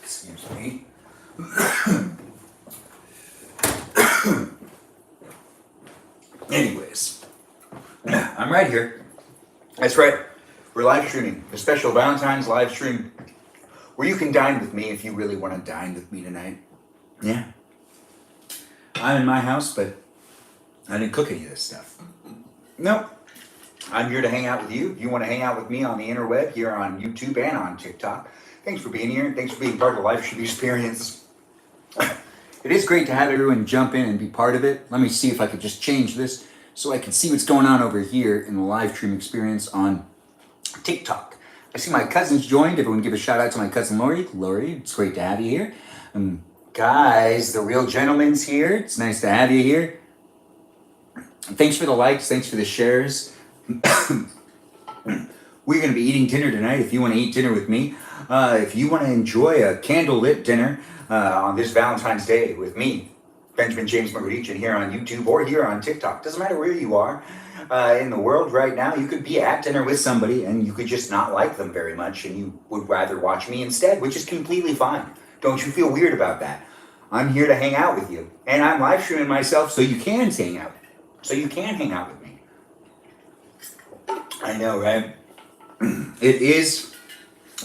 Excuse me. Anyways, I'm right here. That's right. We're live streaming a special Valentine's live stream where you can dine with me if you really want to dine with me tonight. Yeah. I'm in my house, but I didn't cook any of this stuff. Nope. I'm here to hang out with you. If you want to hang out with me on the interweb, here on YouTube and on TikTok, thanks for being here. Thanks for being part of the live stream experience. It is great to have everyone jump in and be part of it. Let me see if I could just change this so I can see what's going on over here in the live stream experience on TikTok. I see my cousins joined. Everyone give a shout out to my cousin Lori. Lori, it's great to have you here. Guys, the real gentleman's here. It's nice to have you here. Thanks for the likes. Thanks for the shares. We're going to be eating dinner tonight. If you want to eat dinner with me, if you want to enjoy a candlelit dinner on this Valentine's Day with me, Benjamin James Magrdichian, here on YouTube or here on TikTok. Doesn't matter where you are in the world right now. You could be at dinner with somebody and you could just not like them very much and you would rather watch me instead, which is completely fine. Don't you feel weird about that? I'm here to hang out with you. And I'm live streaming myself so you can hang out. So you can hang out with me. I know, right? It is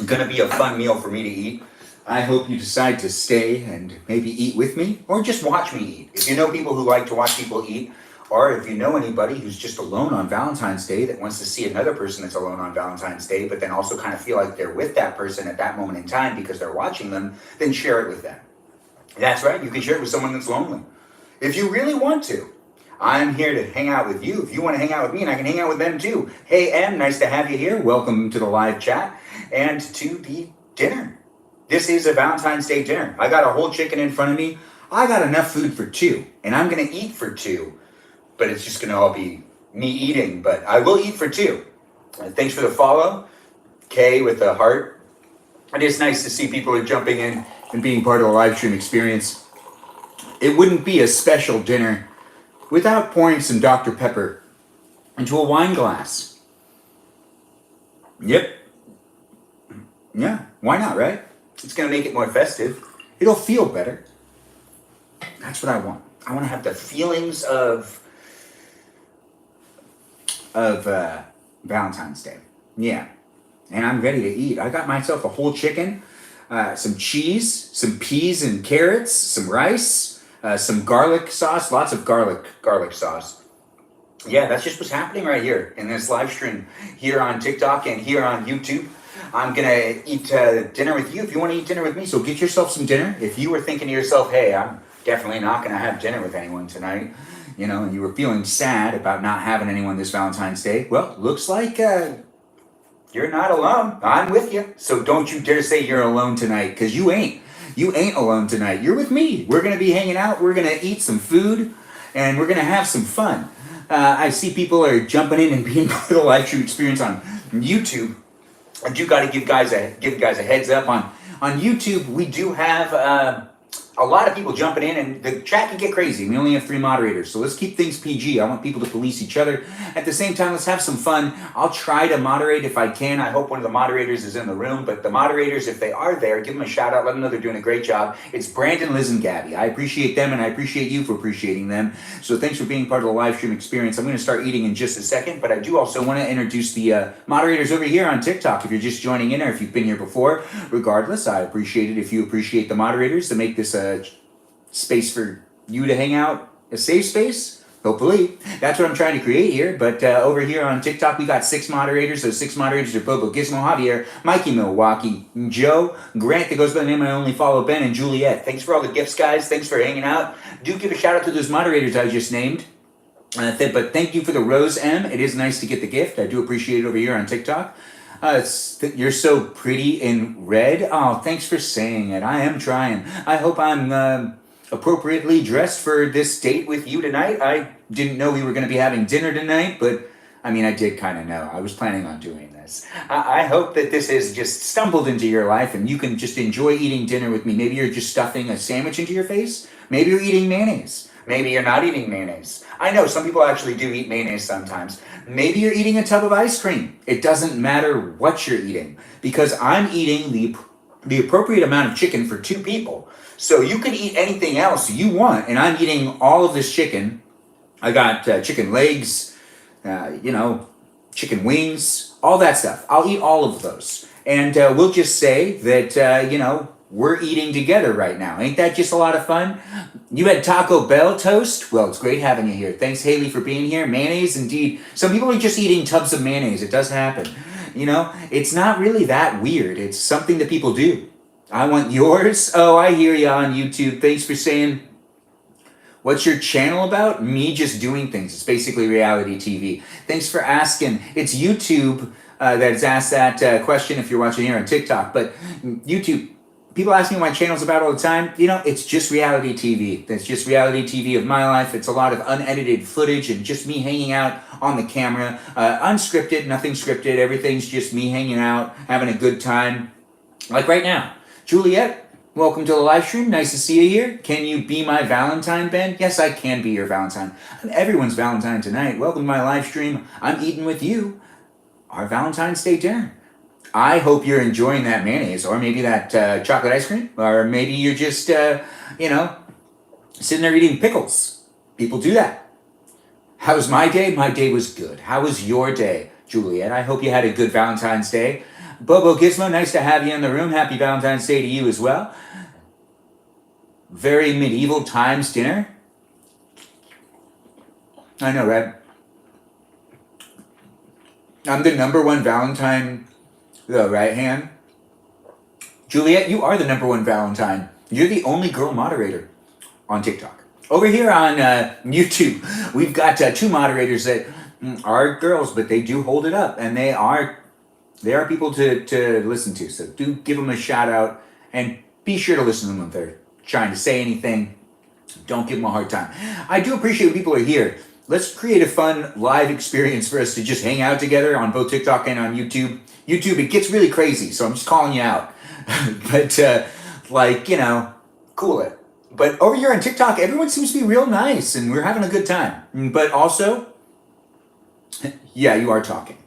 going to be a fun meal for me to eat. I hope you decide to stay and maybe eat with me or just watch me eat. If you know people who like to watch people eat, or if you know anybody who's just alone on Valentine's Day that wants to see another person that's alone on Valentine's Day, but then also kind of feel like they're with that person at that moment in time because they're watching them, then share it with them. That's right. You can share it with someone that's lonely. If you really want to. I'm here to hang out with you. If you want to hang out with me, and I can hang out with them too. Hey, Em, nice to have you here. Welcome to the live chat and to the dinner. This is a Valentine's Day dinner. I got a whole chicken in front of me. I got enough food for two, and I'm going to eat for two, but it's just going to all be me eating, but I will eat for two. Thanks for the follow, Kay with the heart. It is nice to see people are jumping in and being part of the live stream experience. It wouldn't be a special dinner without pouring some Dr. Pepper into a wine glass. Yep. Yeah, why not, right? It's going to make it more festive. It'll feel better. That's what I want. I want to have the feelings of Valentine's Day. Yeah. And I'm ready to eat. I got myself a whole chicken, some cheese, some peas and carrots, some rice, some garlic sauce, lots of garlic sauce. Yeah, that's just what's happening right here in this live stream here on TikTok and here on YouTube. I'm going to eat dinner with you if you want to eat dinner with me. So get yourself some dinner. If you were thinking to yourself, hey, I'm definitely not going to have dinner with anyone tonight, you know, and you were feeling sad about not having anyone this Valentine's Day, well, looks like you're not alone. I'm with you. So don't you dare say you're alone tonight, because you ain't. You ain't alone tonight. You're with me. We're going to be hanging out. We're going to eat some food, and we're going to have some fun. I see people are jumping in and being part of the live stream experience on YouTube. I do got to give guys a heads up on YouTube. We do have a lot of people jumping in, and the chat can get crazy. We only have 3 moderators, so let's keep things PG. I want people to police each other. At the same time, let's have some fun. I'll try to moderate if I can. I hope one of the moderators is in the room, but the moderators, if they are there, give them a shout out. Let them know they're doing a great job. It's Brandon, Liz, and Gabby. I appreciate them, and I appreciate you for appreciating them. So thanks for being part of the live stream experience. I'm going to start eating in just a second, but I do also want to introduce the moderators over here on TikTok. If you're just joining in or if you've been here before, regardless, I appreciate it if you appreciate the moderators to make this a space for you to hang out, a safe space. Hopefully. That's what I'm trying to create here. But over here on TikTok, we got 6 moderators. Those 6 moderators are Bobo, Gizmo, Javier, Mikey, Milwaukee, Joe, Grant, that goes by the name I only follow, Ben, and Juliet. Thanks for all the gifts, guys. Thanks for hanging out. Do give a shout out to those moderators I just named. But thank you for the rose, M. It is nice to get the gift. I do appreciate it over here on TikTok. You're so pretty in red. Oh, thanks for saying it. I am trying. I hope I'm appropriately dressed for this date with you tonight. I didn't know we were going to be having dinner tonight, but I mean, I did kind of know. I was planning on doing this. I hope that this has just stumbled into your life and you can just enjoy eating dinner with me. Maybe you're just stuffing a sandwich into your face. Maybe you're eating mayonnaise. Maybe you're not eating mayonnaise. I know some people actually do eat mayonnaise sometimes. Maybe you're eating a tub of ice cream. It doesn't matter what you're eating because I'm eating the appropriate amount of chicken for 2 people. So you can eat anything else you want, and I'm eating all of this chicken. I got chicken legs, chicken wings, all that stuff. I'll eat all of those. And we'll just say that, we're eating together right now. Ain't that just a lot of fun? You had Taco Bell toast? Well, it's great having you here. Thanks, Haley, for being here. Mayonnaise, indeed. Some people are just eating tubs of mayonnaise. It does happen. It's not really that weird. It's something that people do. I want yours. Oh, I hear you on YouTube. Thanks for saying. What's your channel about? Me just doing things. It's basically reality TV. Thanks for asking. It's YouTube that's asked that question if you're watching here on TikTok. But YouTube, people ask me what my channel's about all the time. It's just reality TV. It's just reality TV of my life. It's a lot of unedited footage and just me hanging out on the camera. Unscripted, nothing scripted. Everything's just me hanging out, having a good time. Like right now. Juliet, welcome to the live stream. Nice to see you here. Can you be my Valentine, Ben? Yes, I can be your Valentine. I'm everyone's Valentine tonight. Welcome to my live stream. I'm eating with you our Valentine's Day dinner. I hope you're enjoying that mayonnaise, or maybe that chocolate ice cream, or maybe you're just, sitting there eating pickles. People do that. How was my day? My day was good. How was your day, Juliet? I hope you had a good Valentine's Day. Bobo Gizmo, nice to have you in the room. Happy Valentine's Day to you as well. Very medieval times dinner. I know, right? I'm the #1 Valentine, the right hand. Juliet, you are the #1 Valentine. You're the only girl moderator on TikTok. Over here on YouTube, we've got 2 moderators that are girls, but they do hold it up, and they are people to listen to. So do give them a shout out, and be sure to listen to them if they're trying to say anything. Don't give them a hard time. I do appreciate when people are here. Let's create a fun live experience for us to just hang out together on both TikTok and on YouTube. YouTube, it gets really crazy, so I'm just calling you out. But, cool it. But over here on TikTok, everyone seems to be real nice, and we're having a good time. But also, yeah, you are talking.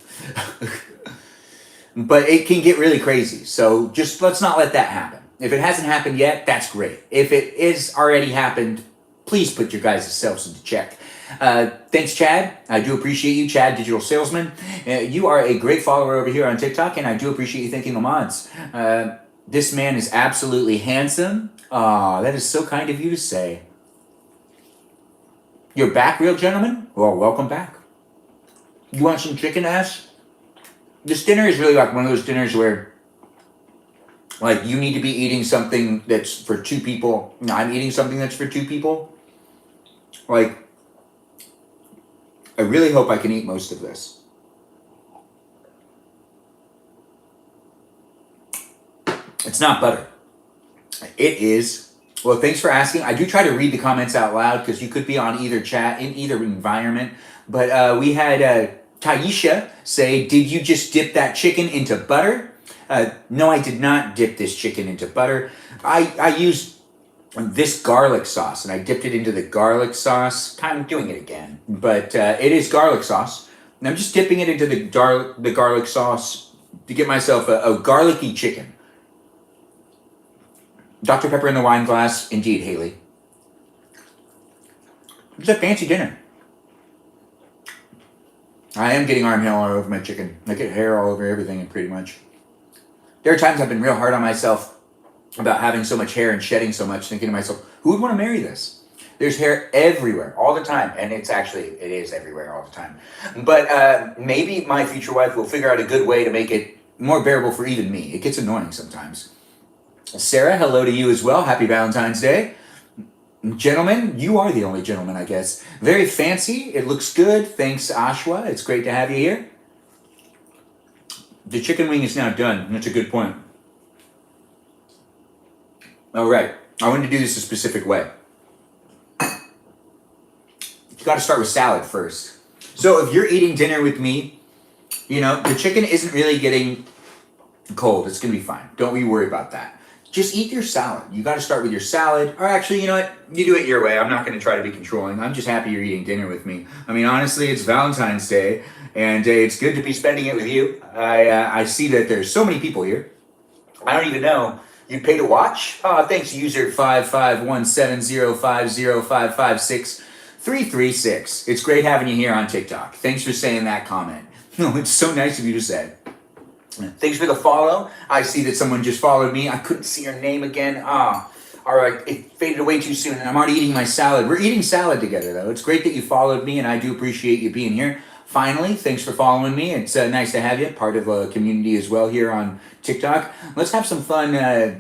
But it can get really crazy, so just let's not let that happen. If it hasn't happened yet, that's great. If it is already happened, please put your guys' selves into check. Thanks, Chad. I do appreciate you, Chad, Digital Salesman. You are a great follower over here on TikTok, and I do appreciate you thanking the mods. This man is absolutely handsome. Aw, that is so kind of you to say. You're back, real gentlemen? Well, welcome back. You want some chicken ass? This dinner is really like one of those dinners where, you need to be eating something that's for 2 people. No, I'm eating something that's for 2 people. I really hope I can eat most of this. It's not butter. It is. Well, thanks for asking. I do try to read the comments out loud because you could be on either chat, in either environment. But we had Taisha say, did you just dip that chicken into butter? No, I did not dip this chicken into butter. I used this garlic sauce, and I dipped it into the garlic sauce. I'm doing it again, but it is garlic sauce. And I'm just dipping it into the garlic sauce to get myself a garlicky chicken. Dr. Pepper in the wine glass, indeed, Haley. It's a fancy dinner. I am getting arm hair all over my chicken. I get hair all over everything, pretty much. There are times I've been real hard on myself about having so much hair and shedding so much, thinking to myself, who would want to marry this? There's hair everywhere, all the time, and it is everywhere all the time. But maybe my future wife will figure out a good way to make it more bearable for even me. It gets annoying sometimes. Sarah, hello to you as well. Happy Valentine's Day. Gentlemen, you are the only gentleman, I guess. Very fancy. It looks good. Thanks, Ashwa. It's great to have you here. The chicken wing is now done. That's a good point. All right. I wanted to do this a specific way. You got to start with salad first. So if you're eating dinner with me, you know, the chicken isn't really getting cold. It's going to be fine. Don't be worried about that. Just eat your salad. You got to start with your salad. Or actually, you know what? You do it your way. I'm not going to try to be controlling. I'm just happy you're eating dinner with me. I mean, honestly, it's Valentine's Day, and it's good to be spending it with you. I see that there's so many people here. I don't even know. You pay to watch? Oh, thanks, user 5517050556336. It's great having you here on TikTok. Thanks for saying that comment. No, it's so nice of you to say. Thanks for the follow. I see that someone just followed me. I couldn't see your name again. All right, it faded away too soon, and I'm already eating my salad. We're eating salad together, though. It's great that you followed me, and I do appreciate you being here. Finally, thanks for following me. It's nice to have you, part of a community as well here on TikTok. Let's have some fun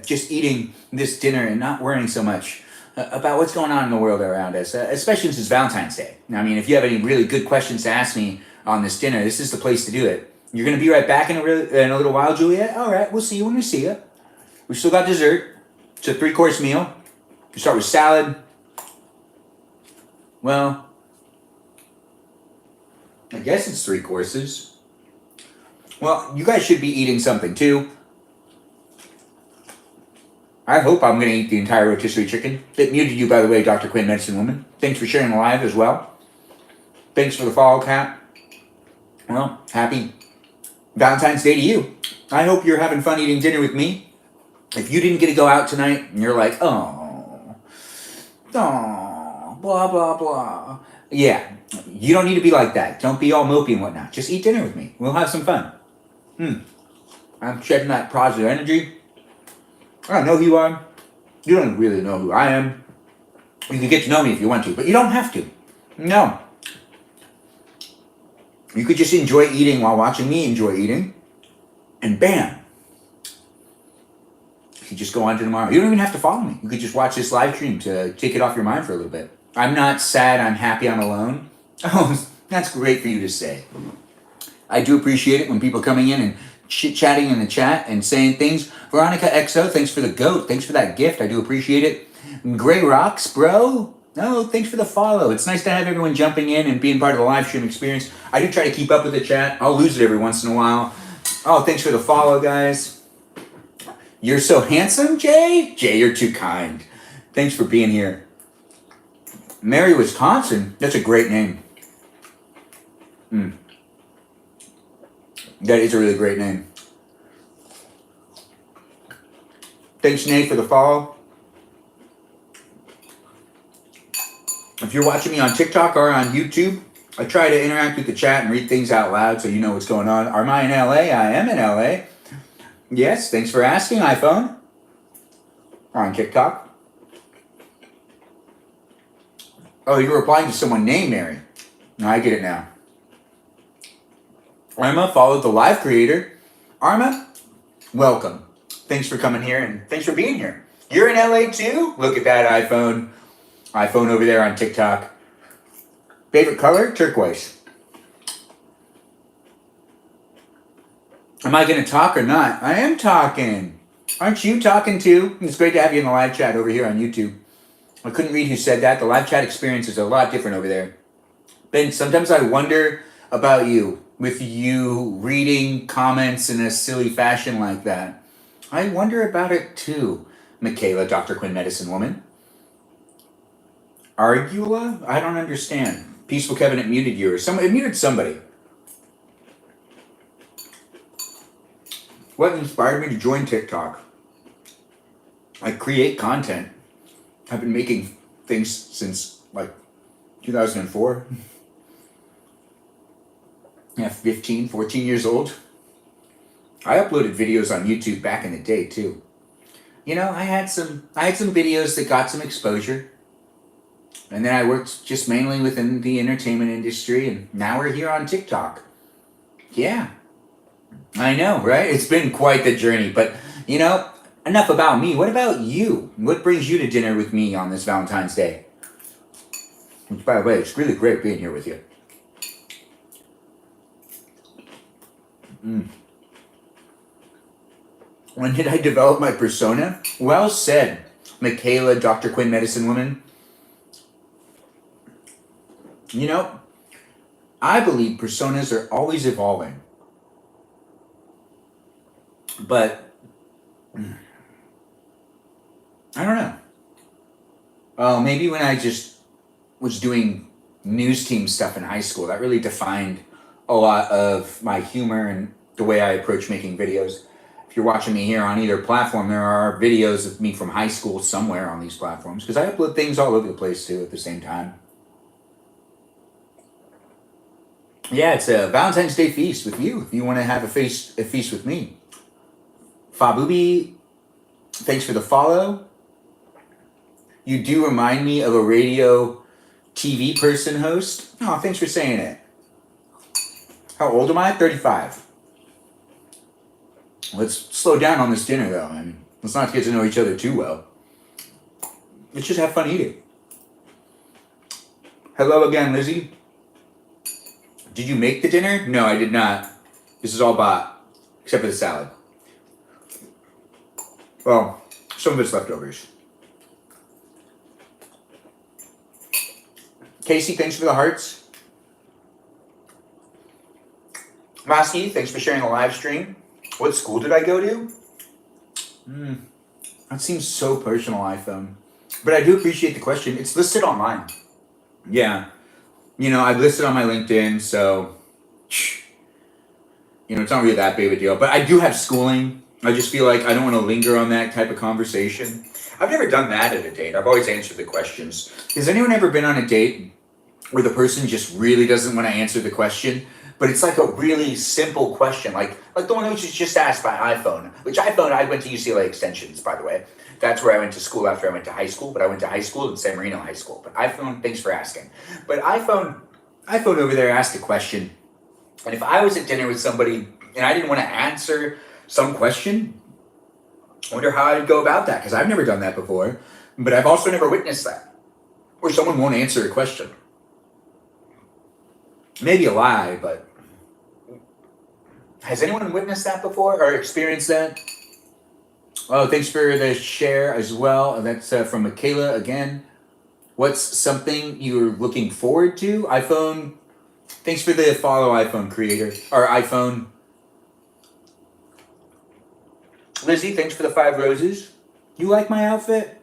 just eating this dinner and not worrying so much about what's going on in the world around us, especially since it's Valentine's Day. I mean, if you have any really good questions to ask me on this dinner, this is the place to do it. You're going to be right back in a little while, Juliet? All right, we'll see you when we see you. We still got dessert. It's a 3-course meal. You start with salad. Well, I guess it's 3 courses. Well, you guys should be eating something too. I hope I'm going to eat the entire rotisserie chicken. It muted you, by the way, Dr. Quinn, Medicine Woman. Thanks for sharing the live as well. Thanks for the follow, Kat. Well, happy Valentine's Day to you. I hope you're having fun eating dinner with me. If you didn't get to go out tonight and you're like, oh, blah, blah, blah. Yeah, you don't need to be like that. Don't be all mopey and whatnot. Just eat dinner with me. We'll have some fun. I'm shedding that positive energy. I don't know who you are. You don't really know who I am. You can get to know me if you want to, but you don't have to. No. You could just enjoy eating while watching me enjoy eating. And bam. You could just go on to tomorrow. You don't even have to follow me. You could just watch this live stream to take it off your mind for a little bit. I'm not sad. I'm happy I'm alone. Oh, that's great for you to say. I do appreciate it when people coming in and chit-chatting in the chat and saying things. Veronica XO, thanks for the goat. Thanks for that gift. I do appreciate it. Gray Rocks, bro. No, thanks for the follow. It's nice to have everyone jumping in and being part of the live stream experience. I do try to keep up with the chat. I'll lose it every once in a while. Oh, thanks for the follow, guys. You're so handsome, Jay. Jay, you're too kind. Thanks for being here. Mary, Wisconsin. That's a great name. That is a really great name. Thanks, Nate, for the follow. If you're watching me on TikTok or on YouTube, I try to interact with the chat and read things out loud so you know what's going on. Am I in LA? I am in LA. Yes, thanks for asking, iPhone. Or on TikTok. Oh, you're replying to someone named Mary. No, I get it now. Arma followed the live creator. Arma, welcome. Thanks for coming here and thanks for being here. You're in LA too? Look at that iPhone. iPhone over there on TikTok. Favorite color? Turquoise. Am I going to talk or not? I am talking. Aren't you talking too? It's great to have you in the live chat over here on YouTube. I couldn't read who said that. The live chat experience is a lot different over there. Ben, sometimes I wonder about you with you reading comments in a silly fashion like that. I wonder about it too. Michaela, Dr. Quinn, Medicine Woman. Argula? I don't understand. Peaceful Kevin, it muted you or it muted somebody. What inspired me to join TikTok? I create content. I've been making things since like 2004. Yeah, 15, 14 years old. I uploaded videos on YouTube back in the day too. You know, I had some videos that got some exposure. And then I worked just mainly within the entertainment industry, and now we're here on TikTok. Yeah. I know, right? It's been quite the journey, but you know, enough about me. What about you? What brings you to dinner with me on this Valentine's Day? Which, by the way, it's really great being here with you. When did I develop my persona? Well said, Michaela, Dr. Quinn, medicine woman. You know, I believe personas are always evolving. But I don't know. Oh, maybe when I just was doing news team stuff in high school, that really defined a lot of my humor and the way I approach making videos. If you're watching me here on either platform, there are videos of me from high school somewhere on these platforms, because I upload things all over the place too at the same time. Yeah, it's a Valentine's Day feast with you if you want to have a feast with me. Fabubi, thanks for the follow. You do remind me of a radio TV person host. Oh, thanks for saying it. How old am I? 35. Let's slow down on this dinner, though. I mean, let's not get to know each other too well. Let's just have fun eating. Hello again, Lizzie. Did you make the dinner? No, I did not. This is all bought, except for the salad. Well, some of it's leftovers. Casey, thanks for the hearts. Masi, thanks for sharing the live stream. What school did I go to? That seems so personal, iPhone. But I do appreciate the question. It's listed online. Yeah. You know, I've listed on my LinkedIn, so, you know, it's not really that big of a deal. But I do have schooling. I just feel like I don't want to linger on that type of conversation. I've never done that at a date. I've always answered the questions. Has anyone ever been on a date where the person just really doesn't want to answer the question? But it's like a really simple question, like the one which was just asked by iPhone. Which iPhone, I went to UCLA Extensions, by the way. That's where I went to school after I went to high school. But I went to high school in San Marino High School. But iPhone, thanks for asking. But iPhone over there asked a question. And if I was at dinner with somebody and I didn't want to answer some question, I wonder how I'd go about that. Because I've never done that before. But I've also never witnessed that, where someone won't answer a question. Maybe a lie, but has anyone witnessed that before or experienced that? Oh, thanks for the share as well. That's from Michaela again. What's something you're looking forward to? iPhone, thanks for the follow, iPhone creator, or iPhone. Lizzie, thanks for the 5 roses. You like my outfit?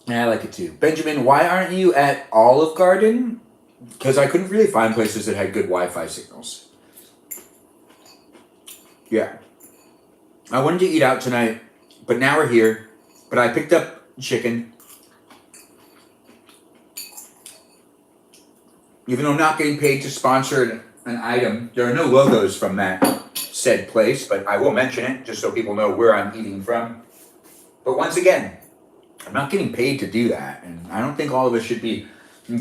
Yeah, I like it too. Benjamin, why aren't you at Olive Garden? Because I couldn't really find places that had good Wi-Fi signals. Yeah. I wanted to eat out tonight, but now we're here. But I picked up chicken. Even though I'm not getting paid to sponsor an item, there are no logos from that said place, but I will mention it just so people know where I'm eating from. But once again, I'm not getting paid to do that, and I don't think all of us should be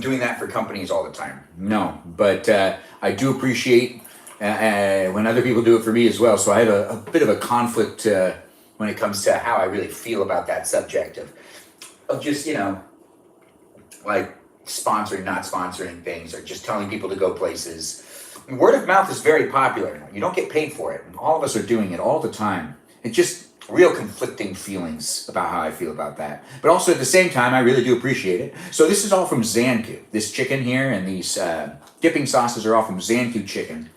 doing that for companies all the time. No, but I do appreciate when other people do it for me as well. So I have a bit of a conflict when it comes to how I really feel about that subject of just, you know, like sponsoring, not sponsoring things, or just telling people to go places. Word of mouth is very popular. You don't get paid for it. And all of us are doing it all the time. It's just real conflicting feelings about how I feel about that. But also at the same time, I really do appreciate it. So this is all from Zanku. This chicken here and these dipping sauces are all from Zanku chicken.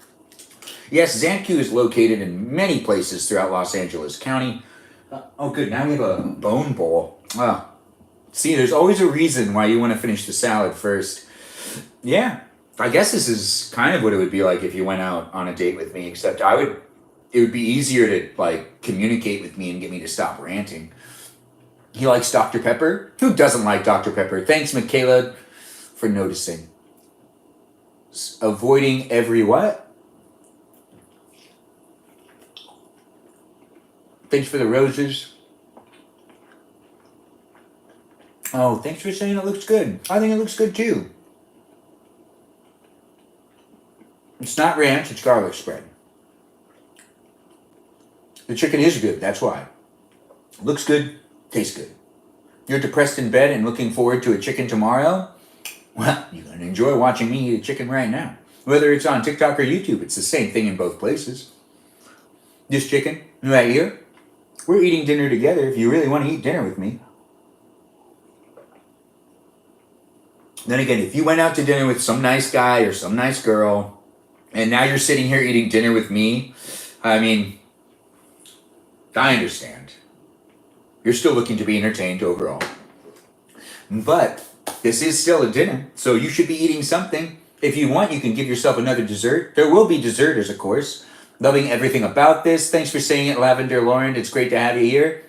Yes, Zanku is located in many places throughout Los Angeles County. Oh, good. Now we have a bone bowl. Oh, see, there's always a reason why you want to finish the salad first. Yeah, I guess this is kind of what it would be like if you went out on a date with me, except it would be easier to, like, communicate with me and get me to stop ranting. He likes Dr. Pepper? Who doesn't like Dr. Pepper? Thanks, Michaela, for noticing. Avoiding every what? Thanks for the roses. Oh, thanks for saying it looks good. I think it looks good too. It's not ranch, it's garlic spread. The chicken is good, that's why. Looks good, tastes good. You're depressed in bed and looking forward to a chicken tomorrow? Well, you're going to enjoy watching me eat a chicken right now. Whether it's on TikTok or YouTube, it's the same thing in both places. This chicken right here we're eating dinner together if you really want to eat dinner with me. Then again, if you went out to dinner with some nice guy or some nice girl, and now you're sitting here eating dinner with me, I mean, I understand. You're still looking to be entertained overall. But this is still a dinner, so you should be eating something. If you want, you can give yourself another dessert. There will be deserters, of course. Loving everything about this. Thanks for saying it, Lavender Lauren. It's great to have you here.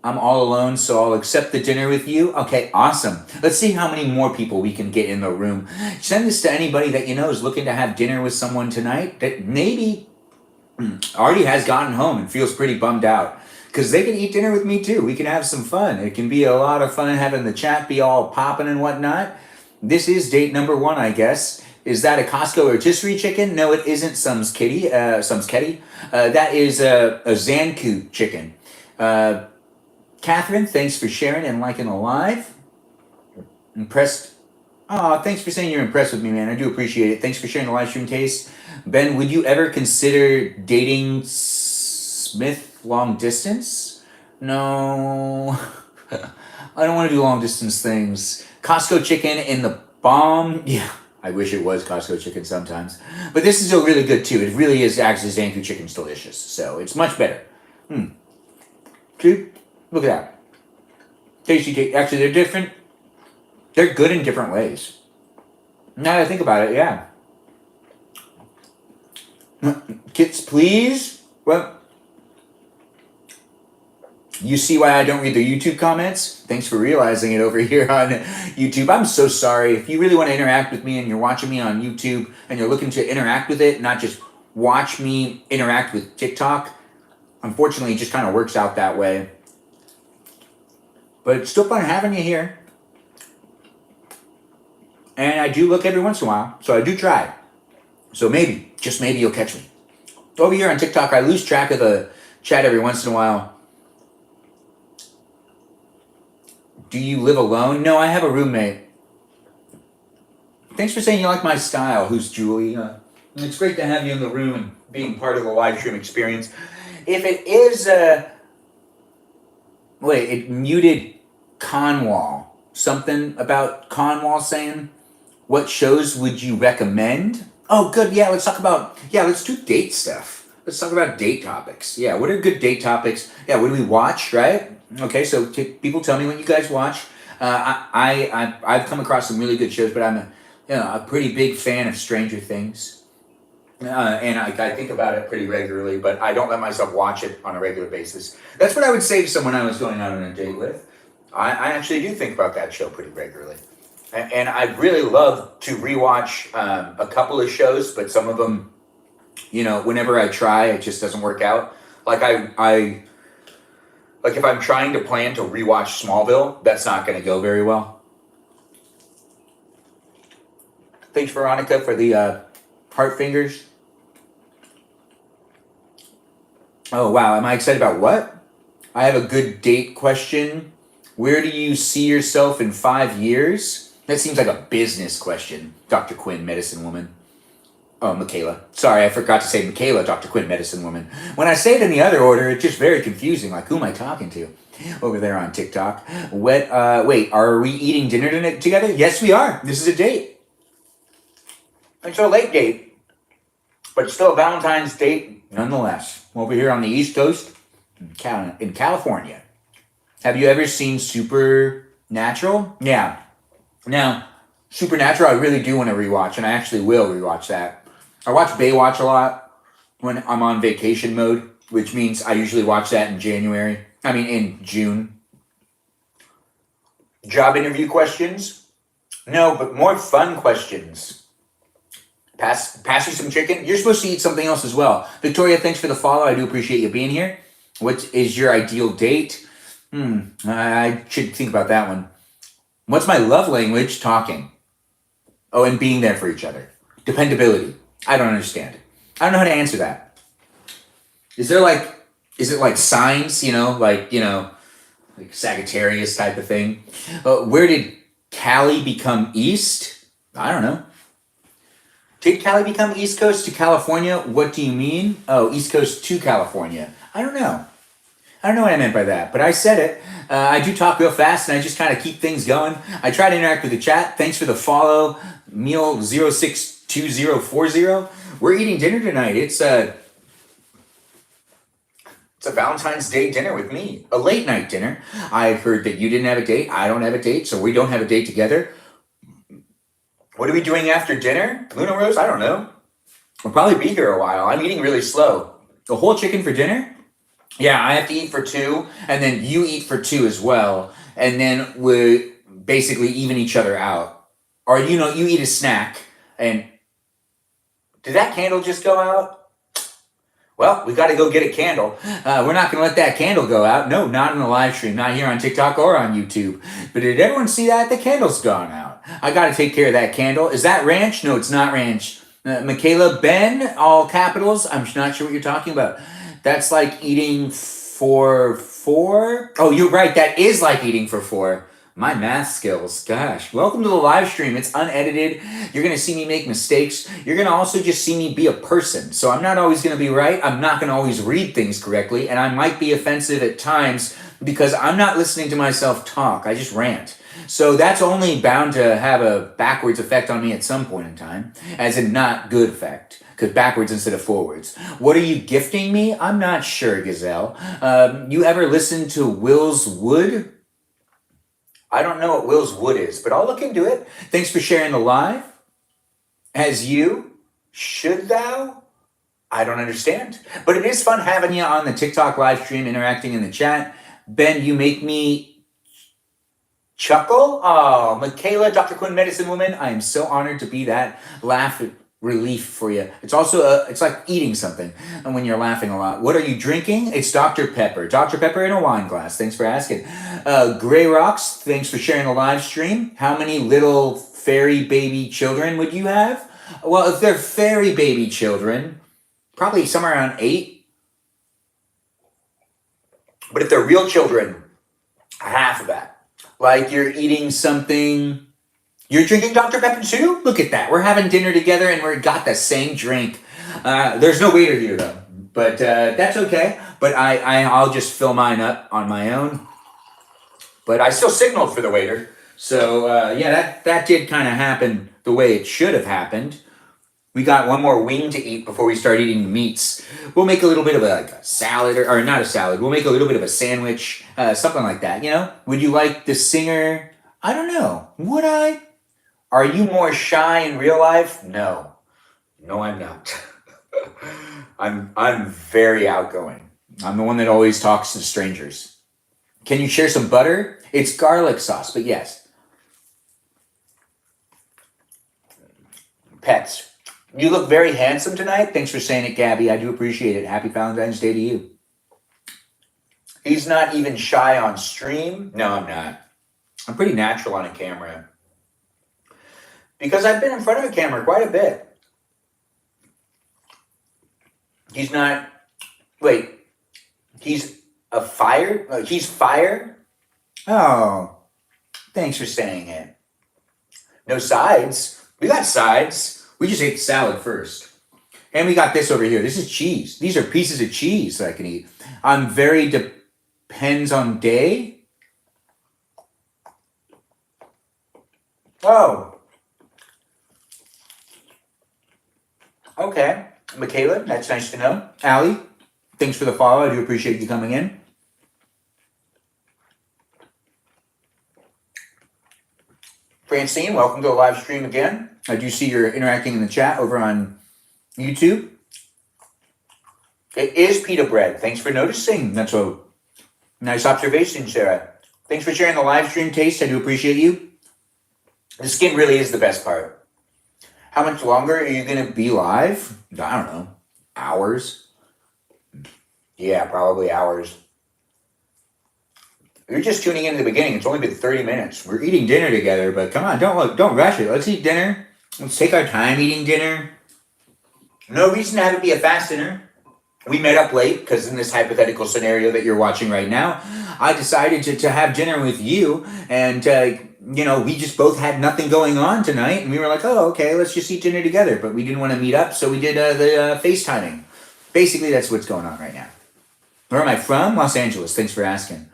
I'm all alone, so I'll accept the dinner with you. Okay, awesome. Let's see how many more people we can get in the room. Send this to anybody that you know is looking to have dinner with someone tonight that maybe already has gotten home and feels pretty bummed out. Because they can eat dinner with me too. We can have some fun. It can be a lot of fun having the chat be all popping and whatnot. This is date number 1, I guess. Is that a Costco rotisserie chicken? No, it isn't Sumsketty. That is a Zanku chicken. Catherine, thanks for sharing and liking the live. Impressed. Oh, thanks for saying you're impressed with me, man. I do appreciate it. Thanks for sharing the live stream taste. Ben, would you ever consider dating Smith long distance? No. I don't want to do long distance things. Costco chicken in the bomb. Yeah, I wish it was Costco chicken sometimes. But this is still really good too. It really is actually Zanku chicken's delicious. So it's much better. See? Look at that. Tasty cake. Actually, they're different. They're good in different ways. Now that I think about it, yeah. Kits, please. Well, you see why I don't read the YouTube comments? Thanks for realizing it over here on YouTube. I'm so sorry. If you really want to interact with me and you're watching me on YouTube and you're looking to interact with it, not just watch me interact with TikTok, unfortunately, it just kind of works out that way. But it's still fun having you here. And I do look every once in a while, so I do try. So maybe, just maybe you'll catch me. Over here on TikTok, I lose track of the chat every once in a while. Do you live alone? No, I have a roommate. Thanks for saying you like my style. Who's Julie? It's great to have you in the room and being part of the live stream experience. If it is it muted Conwall. Something about Conwall saying, what shows would you recommend? Oh, good. Yeah, let's do date stuff. Let's talk about date topics. Yeah, what are good date topics? Yeah, what do we watch, right? Okay, so people tell me what you guys watch. I've come across some really good shows, but I'm a pretty big fan of Stranger Things. And I think about it pretty regularly, but I don't let myself watch it on a regular basis. That's what I would say to someone I was going out on a date with. I actually do think about that show pretty regularly. And I really love to rewatch a couple of shows, but some of them, whenever I try, it just doesn't work out. Like if I'm trying to plan to rewatch Smallville, that's not going to go very well. Thanks, Veronica, for the heart fingers. Oh, wow. Am I excited about what? I have a good date question. Where do you see yourself in 5 years? That seems like a business question, Dr. Quinn, medicine woman. Oh, Michaela. Sorry, I forgot to say Michaela, Dr. Quinn, medicine woman. When I say it in the other order, it's just very confusing. Like, who am I talking to? Over there on TikTok. Wait, are we eating dinner together? Yes, we are. This is a date. It's a late date, but still a Valentine's date nonetheless. Over here on the East Coast in California. Have you ever seen Supernatural? Yeah. Now, Supernatural, I really do want to rewatch, and I actually will rewatch that. I watch Baywatch a lot when I'm on vacation mode, which means I usually watch that in June. Job interview questions? No, but more fun questions. Pass you some chicken? You're supposed to eat something else as well. Victoria, thanks for the follow. I do appreciate you being here. What is your ideal date? I should think about that one. What's my love language? Talking. Oh, and being there for each other. Dependability. I don't understand. I don't know how to answer that. Is it like signs, like Sagittarius type of thing? Where did Cali become East? I don't know. Did Cali become East Coast to California? What do you mean? Oh, East Coast to California. I don't know. I don't know what I meant by that, but I said it. I do talk real fast, and I just kind of keep things going. I try to interact with the chat. Thanks for the follow, Meal062040. We're eating dinner tonight. It's a Valentine's Day dinner with me, a late night dinner. I heard that you didn't have a date. I don't have a date, so we don't have a date together. What are we doing after dinner? Luna Rose? I don't know. We'll probably be here a while. I'm eating really slow. A whole chicken for dinner? Yeah, I have to eat for two, and then you eat for two as well, and then we basically even each other out. Or, you eat a snack, and did that candle just go out? Well, we got to go get a candle. We're not going to let that candle go out. No, not in the live stream, not here on TikTok or on YouTube. But did everyone see that? The candle's gone out. I got to take care of that candle. Is that ranch? No, it's not ranch. Michaela Ben, all capitals. I'm not sure what you're talking about. That's like eating for four. Oh, you're right. That is like eating for four. My math skills. Gosh. Welcome to the live stream. It's unedited. You're going to see me make mistakes. You're going to also just see me be a person. So I'm not always going to be right. I'm not going to always read things correctly. And I might be offensive at times because I'm not listening to myself talk. I just rant. So that's only bound to have a backwards effect on me at some point in time, as in not good effect, because backwards instead of forwards. What are you gifting me? I'm not sure, Gazelle. You ever listen to Will's Wood? I don't know what Will's Wood is, but I'll look into it. Thanks for sharing the live. As you, should thou? I don't understand. But it is fun having you on the TikTok live stream, interacting in the chat. Ben, you make me chuckle. Oh, Michaela, Dr. Quinn, Medicine Woman. I am so honored to be that laugh relief for you. It's also, it's like eating something and when you're laughing a lot. What are you drinking? It's Dr. Pepper. Dr. Pepper in a wine glass. Thanks for asking. Gray Rocks, thanks for sharing the live stream. How many little fairy baby children would you have? Well, if they're fairy baby children, probably somewhere around 8. But if they're real children, half of that. Like you're eating something. You're drinking Dr. Pepper too? Look at that. We're having dinner together and we got the same drink. There's no waiter here though, but that's okay. But I'll just fill mine up on my own. But I still signaled for the waiter. So yeah, that did kind of happen the way it should have happened. We got one more wing to eat before we start eating the meats. We'll make a little bit of a salad, or not a salad. We'll make a little bit of a sandwich, something like that, Would you like the singer? I don't know. Would I? Are you more shy in real life? No. No, I'm not. I'm very outgoing. I'm the one that always talks to strangers. Can you share some butter? It's garlic sauce, but yes. Pets. You look very handsome tonight. Thanks for saying it, Gabby. I do appreciate it. Happy Valentine's Day to you. He's not even shy on stream. No, I'm not. I'm pretty natural on a camera. Because I've been in front of a camera quite a bit. He's not... Wait. He's a fire? He's fire? Oh. Thanks for saying it. No sides. We got sides. We just ate the salad first. And we got this over here. This is cheese. These are pieces of cheese that I can eat. I'm very depends on day. Oh. Okay. Michaela, that's nice to know. Allie, thanks for the follow. I do appreciate you coming in. Francine, welcome to the live stream again. I do see you're interacting in the chat over on YouTube. It is pita bread. Thanks for noticing. That's a nice observation, Sarah. Thanks for sharing the live stream taste. I do appreciate you. The skin really is the best part. How much longer are you going to be live? I don't know. Hours? Yeah, probably hours. You're just tuning in at the beginning. It's only been 30 minutes. We're eating dinner together, but come on, don't rush it. Let's eat dinner. Let's take our time eating dinner. No reason to have it be a fast dinner. We met up late because in this hypothetical scenario that you're watching right now, I decided to have dinner with you, and we just both had nothing going on tonight, and we were like, oh, okay, let's just eat dinner together. But we didn't want to meet up, so we did the FaceTiming. Basically, that's what's going on right now. Where am I from? Los Angeles. Thanks for asking.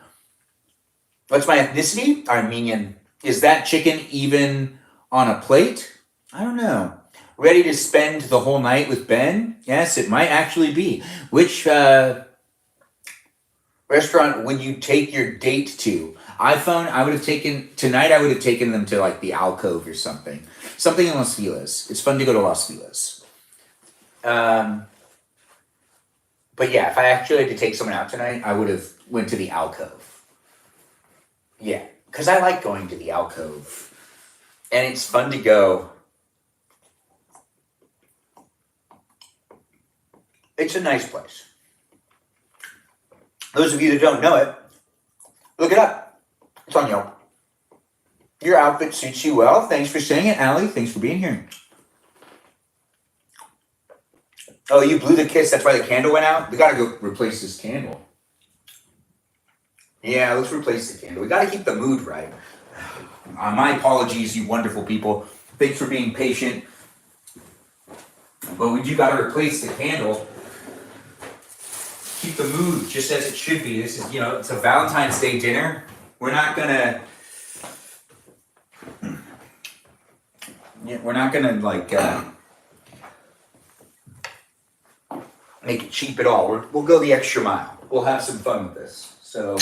What's my ethnicity? Armenian. Is that chicken even on a plate? I don't know. Ready to spend the whole night with Ben? Yes, it might actually be. Which restaurant would you take your date to? iPhone, I would have taken, tonight I would have taken them to like the Alcove or something. Something in Los Feliz. It's fun to go to Los Feliz. But yeah, if I actually had to take someone out tonight, I would have went to the Alcove. Yeah, because I like going to the Alcove. And it's fun to go. It's a nice place. Those of you that don't know it, look it up. It's on Yelp. Your outfit suits you well. Thanks for saying it, Allie. Thanks for being here. Oh, you blew the kiss. That's why the candle went out? We got to go replace this candle. Yeah, let's replace the candle. We got to keep the mood right. My apologies, you wonderful people. Thanks for being patient. But we do got to replace the candle. Keep the mood just as it should be. This is, it's a Valentine's Day dinner. We're not gonna make it cheap at all. We'll go the extra mile. We'll have some fun with this. So,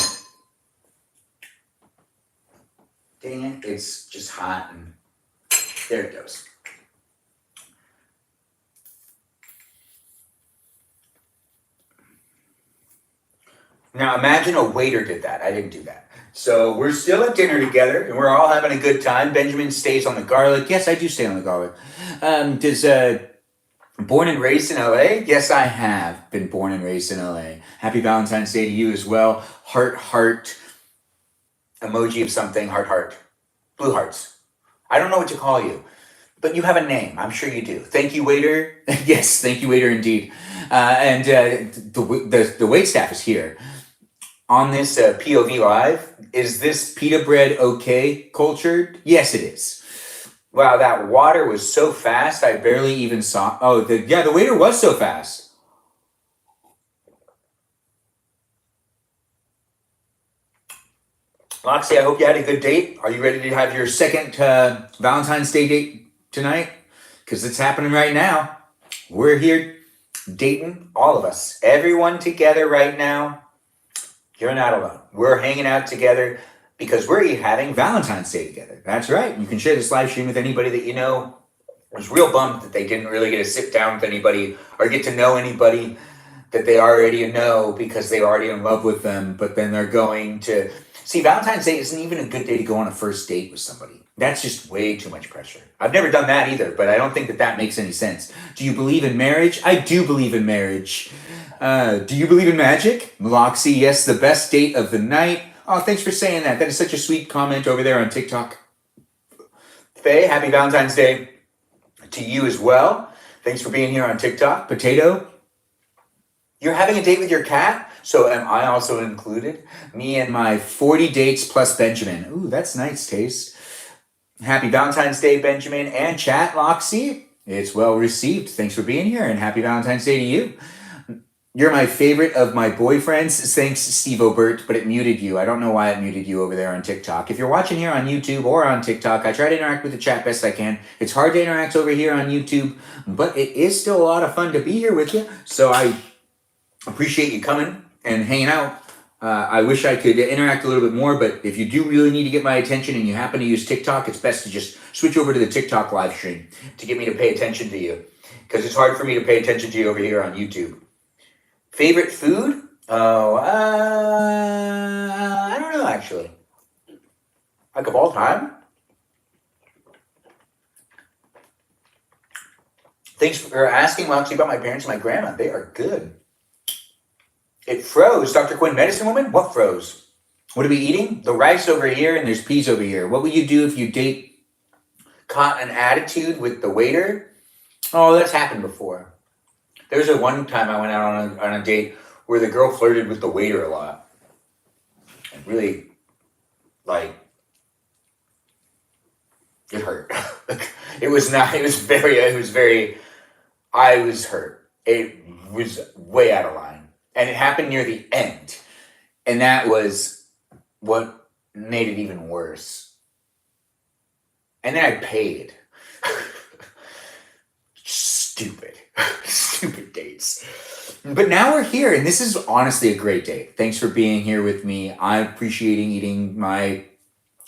dang it, it's just hot and there it goes. Now imagine a waiter did that. I didn't do that. So we're still at dinner together and we're all having a good time. Benjamin stays on the garlic. Yes, I do stay on the garlic. Born and raised in LA? Yes, I have been born and raised in LA. Happy Valentine's Day to you as well. Heart, emoji of something, heart. Blue hearts. I don't know what to call you, but you have a name. I'm sure you do. Thank you, waiter. Yes, thank you, waiter, indeed. And the wait staff is here. On this POV Live, is this pita bread okay cultured? Yes, it is. Wow, that water was so fast, I barely even saw. Oh, the waiter was so fast. Loxie, I hope you had a good date. Are you ready to have your second Valentine's Day date tonight? Because it's happening right now. We're here dating, all of us. Everyone together right now. You're not alone. We're hanging out together because we're having Valentine's Day together. That's right. You can share this live stream with anybody that you know. I was real bummed that they didn't really get to sit down with anybody or get to know anybody that they already know because they're already in love with them. But then they're going to... See, Valentine's Day isn't even a good day to go on a first date with somebody. That's just way too much pressure. I've never done that either, but I don't think that makes any sense. Do you believe in marriage? I do believe in marriage. Do you believe in magic? Meloxy, yes, the best date of the night. Oh, thanks for saying that. That is such a sweet comment over there on TikTok. Faye, happy Valentine's Day to you as well. Thanks for being here on TikTok. Potato, you're having a date with your cat? So am I also included? Me and my 40 dates plus Benjamin. Ooh, that's nice taste. Happy Valentine's Day, Benjamin. And chat, Loxy. It's well received. Thanks for being here and happy Valentine's Day to you. You're my favorite of my boyfriends. Thanks, Steve Obert, but it muted you. I don't know why it muted you over there on TikTok. If you're watching here on YouTube or on TikTok, I try to interact with the chat best I can. It's hard to interact over here on YouTube, but it is still a lot of fun to be here with you. So I appreciate you coming and hanging out. I wish I could interact a little bit more, but if you do really need to get my attention and you happen to use TikTok, it's best to just switch over to the TikTok live stream to get me to pay attention to you, because it's hard for me to pay attention to you over here on YouTube. Favorite food? Oh, I don't know, actually. Like of all time? Thanks for asking, Moxie, about my parents and my grandma. They are good. It froze. Dr. Quinn, medicine woman? What froze? What are we eating? The rice over here and there's peas over here. What would you do if you caught an attitude with the waiter? Oh, that's happened before. There was one time I went out on a date where the girl flirted with the waiter a lot. And really, it hurt. I was hurt. It was way out of line. And it happened near the end. And that was what made it even worse. And then I paid. Stupid. Stupid dates. But now we're here, and this is honestly a great date. Thanks for being here with me. I'm appreciating eating my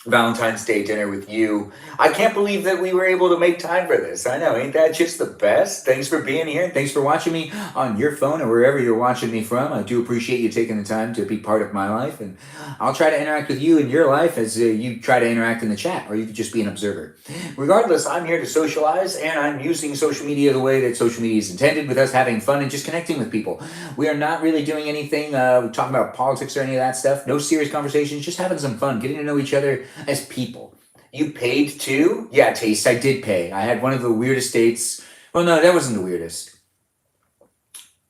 Valentine's Day dinner with you. I can't believe that we were able to make time for this. I know, ain't that just the best? Thanks for being here. Thanks for watching me on your phone or wherever you're watching me from. I do appreciate you taking the time to be part of my life, and I'll try to interact with you in your life as you try to interact in the chat, or you could just be an observer. Regardless, I'm here to socialize, and I'm using social media the way that social media is intended, with us having fun and just connecting with people. We are not really doing anything, talking about politics or any of that stuff. No serious conversations, just having some fun, getting to know each other as people. You paid too? Yeah, Taste, I did pay. I had one of the weirdest dates. Well, no, that wasn't the weirdest.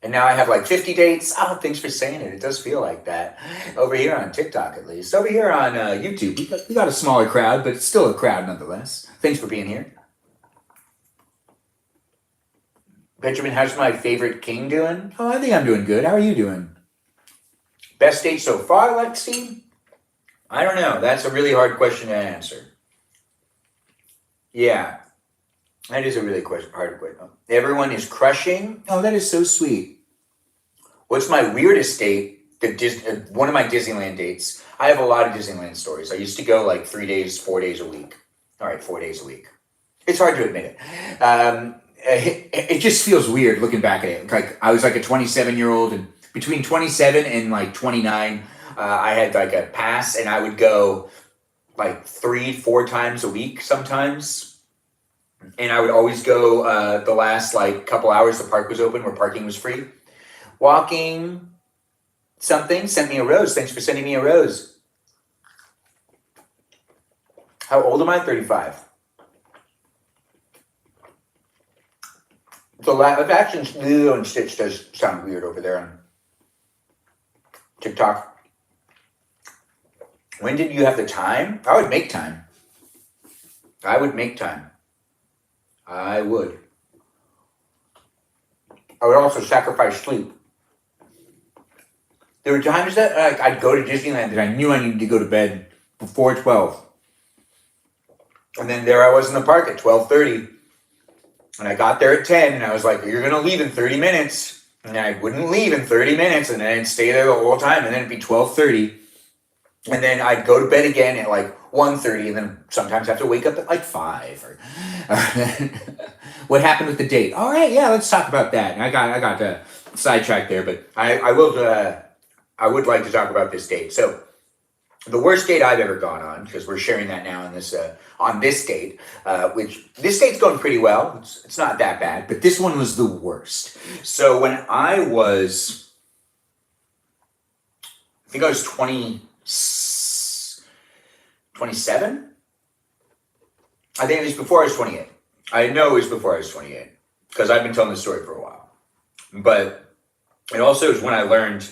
And now I have like 50 dates. Oh, thanks for saying it. It does feel like that. Over here on TikTok, at least. Over here on YouTube, we got a smaller crowd, but it's still a crowd nonetheless. Thanks for being here. Benjamin, how's my favorite king doing? Oh, I think I'm doing good. How are you doing? Best date so far, Lexi? I don't know. That's a really hard question to answer. Yeah, that is a really hard question. Everyone is crushing. Oh, that is so sweet. What's my weirdest date? One of my Disneyland dates. I have a lot of Disneyland stories. I used to go like 3 days, 4 days a week. All right, 4 days a week. It's hard to admit it. It just feels weird looking back at it. Like I was like a 27-year-old, and between 27 and like 29, I had like a pass, and I would go like 3-4 times a week sometimes. And I would always go the last like couple hours the park was open, where parking was free. Walking something sent me a rose. Thanks for sending me a rose. How old am I? 35. The action Lilo and Stitch does sound weird over there on TikTok. When did you have the time? I would make time. I would make time. I would. I would also sacrifice sleep. There were times that I'd go to Disneyland that I knew I needed to go to bed before 12. And then there I was in the park at 12:30. And I got there at 10, and I was like, you're going to leave in 30 minutes. And I wouldn't leave in 30 minutes, and then I'd stay there the whole time, and then it'd be 12:30. And then I'd go to bed again at like 1:30, and then sometimes I have to wake up at like 5. Or, what happened with the date? All right, yeah, let's talk about that. And I got sidetracked there, but I would like to talk about this date. So the worst date I've ever gone on, because we're sharing that now on this date, which this date's going pretty well. It's not that bad, but this one was the worst. So when I think I was 27? I think it was before I was 28. I know it was before I was 28, because I've been telling this story for a while. But it also is when I learned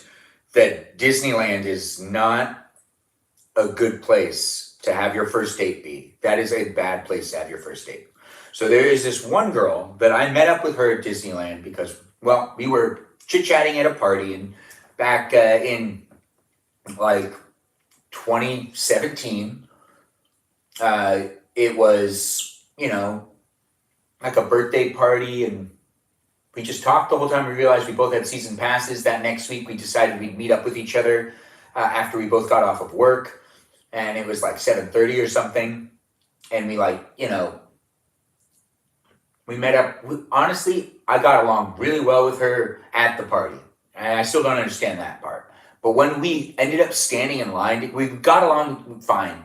that Disneyland is not a good place to have your first date be. That is a bad place to have your first date. So there is this one girl that I met up with her at Disneyland because, well, we were chit-chatting at a party, and back in like 2017, it was, like a birthday party, and we just talked the whole time. We realized we both had season passes. That next week, we decided we'd meet up with each other after we both got off of work. And it was like 7:30 or something. And we we met up. Honestly, I got along really well with her at the party. And I still don't understand that part. But when we ended up standing in line, we got along fine,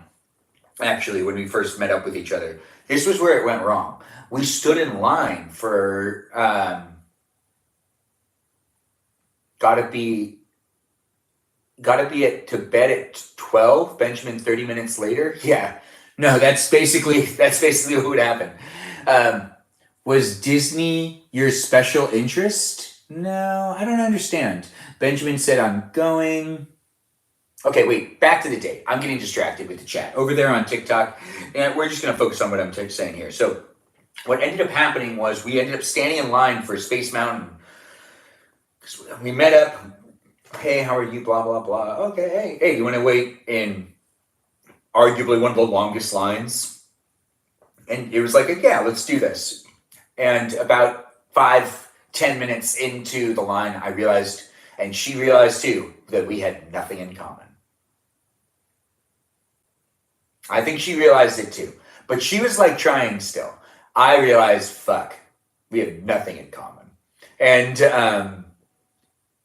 actually, when we first met up with each other. This was where it went wrong. We stood in line for, gotta be to bed at 12, Benjamin 30 minutes later. Yeah. No, that's basically what would happen. Was Disney your special interest? No, I don't understand. Benjamin said, I'm going. Okay, wait, back to the date. I'm getting distracted with the chat. Over there on TikTok, and we're just going to focus on what I'm saying here. So what ended up happening was we ended up standing in line for Space Mountain. We met up. Hey, how are you? Blah, blah, blah. Okay, hey, you want to wait in arguably one of the longest lines? And it was like, yeah, let's do this. And about 5, 10 minutes into the line, I realized, and she realized too, that we had nothing in common. I think she realized it too. But she was like trying still. I realized, fuck, we have nothing in common. And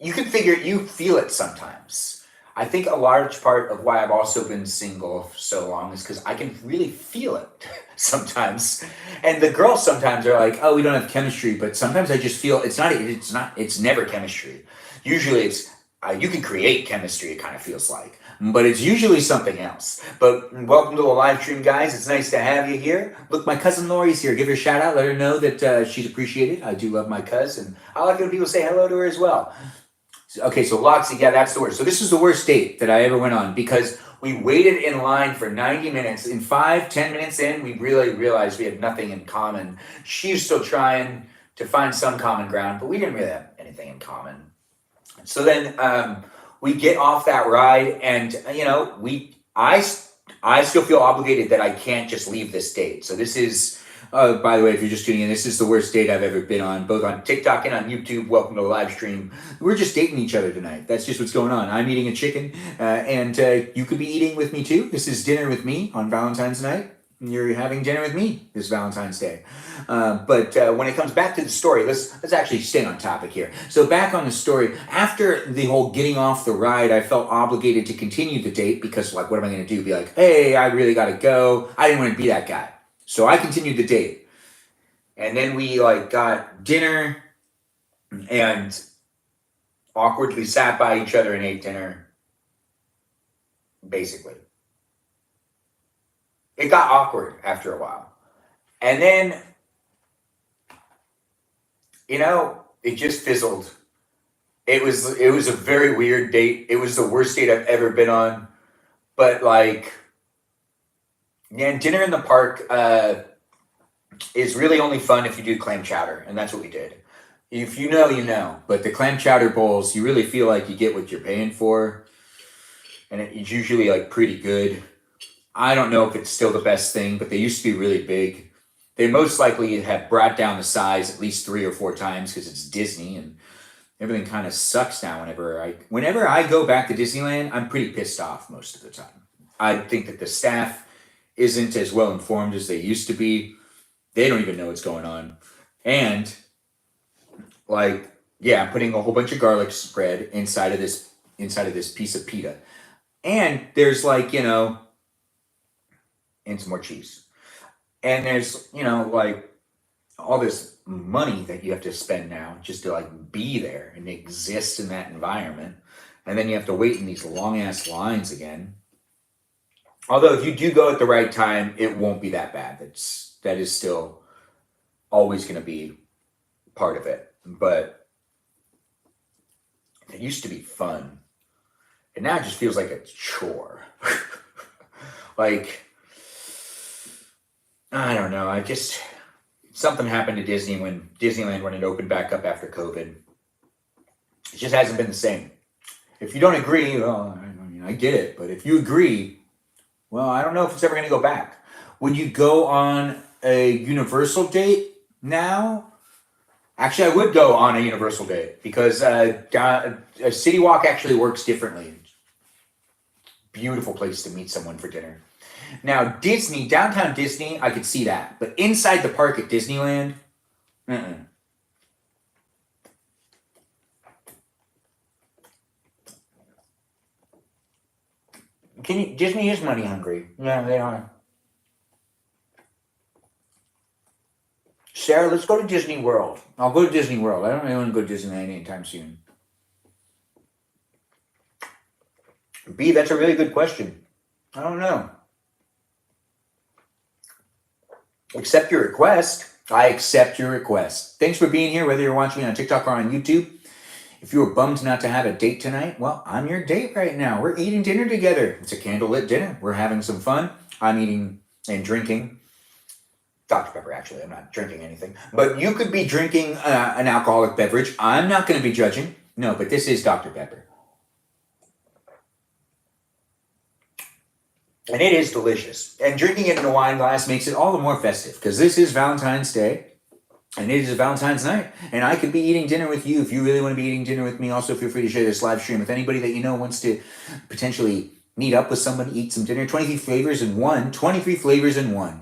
you feel it sometimes. I think a large part of why I've also been single for so long is because I can really feel it sometimes. And the girls sometimes are like, oh, we don't have chemistry, but sometimes I just feel it's never chemistry. Usually you can create chemistry, it kind of feels like, but it's usually something else. But welcome to the live stream, guys. It's nice to have you here. Look, my cousin Lori's here. Give her a shout out. Let her know that she's appreciated. I do love my cousin. I like it when people say hello to her as well. Okay, so Loxy, yeah, that's the worst. So this is the worst date that I ever went on because we waited in line for 90 minutes. In 5, 10 minutes in, we really realized we had nothing in common. She was still trying to find some common ground, but we didn't really have anything in common. So then we get off that ride, and I still feel obligated that I can't just leave this date. So this is. By the way, if you're just tuning in, this is the worst date I've ever been on, both on TikTok and on YouTube. Welcome to the live stream. We're just dating each other tonight. That's just what's going on. I'm eating a chicken, and you could be eating with me too. This is dinner with me on Valentine's night. You're having dinner with me this Valentine's Day. But when it comes back to the story, let's actually stay on topic here. So back on the story, after the whole getting off the ride, I felt obligated to continue the date because, like, what am I going to do? Be like, hey, I really got to go. I didn't want to be that guy. So I continued the date. And then we got dinner and awkwardly sat by each other and ate dinner. Basically. It got awkward after a while. And then, it just fizzled. It was a very weird date. It was the worst date I've ever been on. But yeah, dinner in the park is really only fun if you do clam chowder, and that's what we did. If you know, you know. But the clam chowder bowls, you really feel like you get what you're paying for, and it's usually pretty good. I don't know if it's still the best thing, but they used to be really big. They most likely have brought down the size at least 3 or 4 times because it's Disney, and everything kind of sucks now. Whenever I go back to Disneyland, I'm pretty pissed off most of the time. I think that the staff isn't as well informed as they used to be. They don't even know what's going on. And I'm putting a whole bunch of garlic spread inside of this piece of pita. And there's and some more cheese. And there's, all this money that you have to spend now just to be there and exist in that environment. And then you have to wait in these long ass lines again. Although if you do go at the right time, it won't be that bad. That is still always going to be part of it. But it used to be fun. And now it just feels like a chore. I don't know. Something happened to Disneyland when it opened back up after COVID. It just hasn't been the same. If you don't agree, well, I get it. But if you agree, well, I don't know if it's ever going to go back. Would you go on a Universal date now? Actually, I would go on a Universal date because a City Walk actually works differently. Beautiful place to meet someone for dinner. Now, downtown Disney, I could see that. But inside the park at Disneyland, Disney is money hungry. Yeah, they are. Sarah, let's go to Disney World. I'll go to Disney World. I don't really want to go to Disneyland anytime soon. B, that's a really good question. I don't know. Accept your request. I accept your request. Thanks for being here, whether you're watching me on TikTok or on YouTube. If you were bummed not to have a date tonight, well, I'm your date right now. We're eating dinner together. It's a candlelit dinner. We're having some fun. I'm eating and drinking Dr. Pepper, actually. I'm not drinking anything. But you could be drinking an alcoholic beverage. I'm not going to be judging. No, but this is Dr. Pepper. And it is delicious. And drinking it in a wine glass makes it all the more festive because this is Valentine's Day. And it is a Valentine's night, and I could be eating dinner with you if you really want to be eating dinner with me. Also, feel free to share this live stream with anybody that you know wants to potentially meet up with somebody, eat some dinner. 23 flavors in one. 23 flavors in one.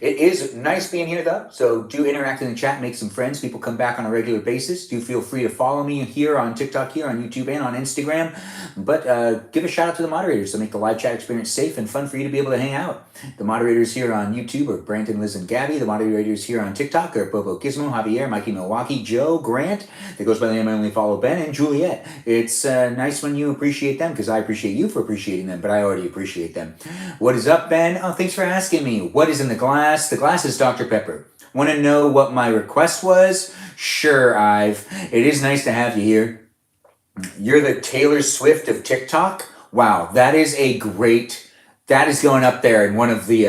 It is nice being here, though, so do interact in the chat, make some friends. People come back on a regular basis. Do feel free to follow me here on TikTok, here on YouTube, and on Instagram. But give a shout out to the moderators to make the live chat experience safe and fun for you to be able to hang out. The moderators here on YouTube are Brandon, Liz, and Gabby. The moderators here on TikTok are Bobo Gizmo, Javier, Mikey Milwaukee, Joe, Grant, that goes by the name I only follow, Ben, and Juliet. It's nice when you appreciate them because I appreciate you for appreciating them, but I already appreciate them. What is up, Ben? Oh, thanks for asking me. What is in the glass? The glass is Dr. Pepper. Want to know what my request was? Sure, Ive. It is nice to have you here. You're the Taylor Swift of TikTok? Wow, that is a great... That is going up there in one of the...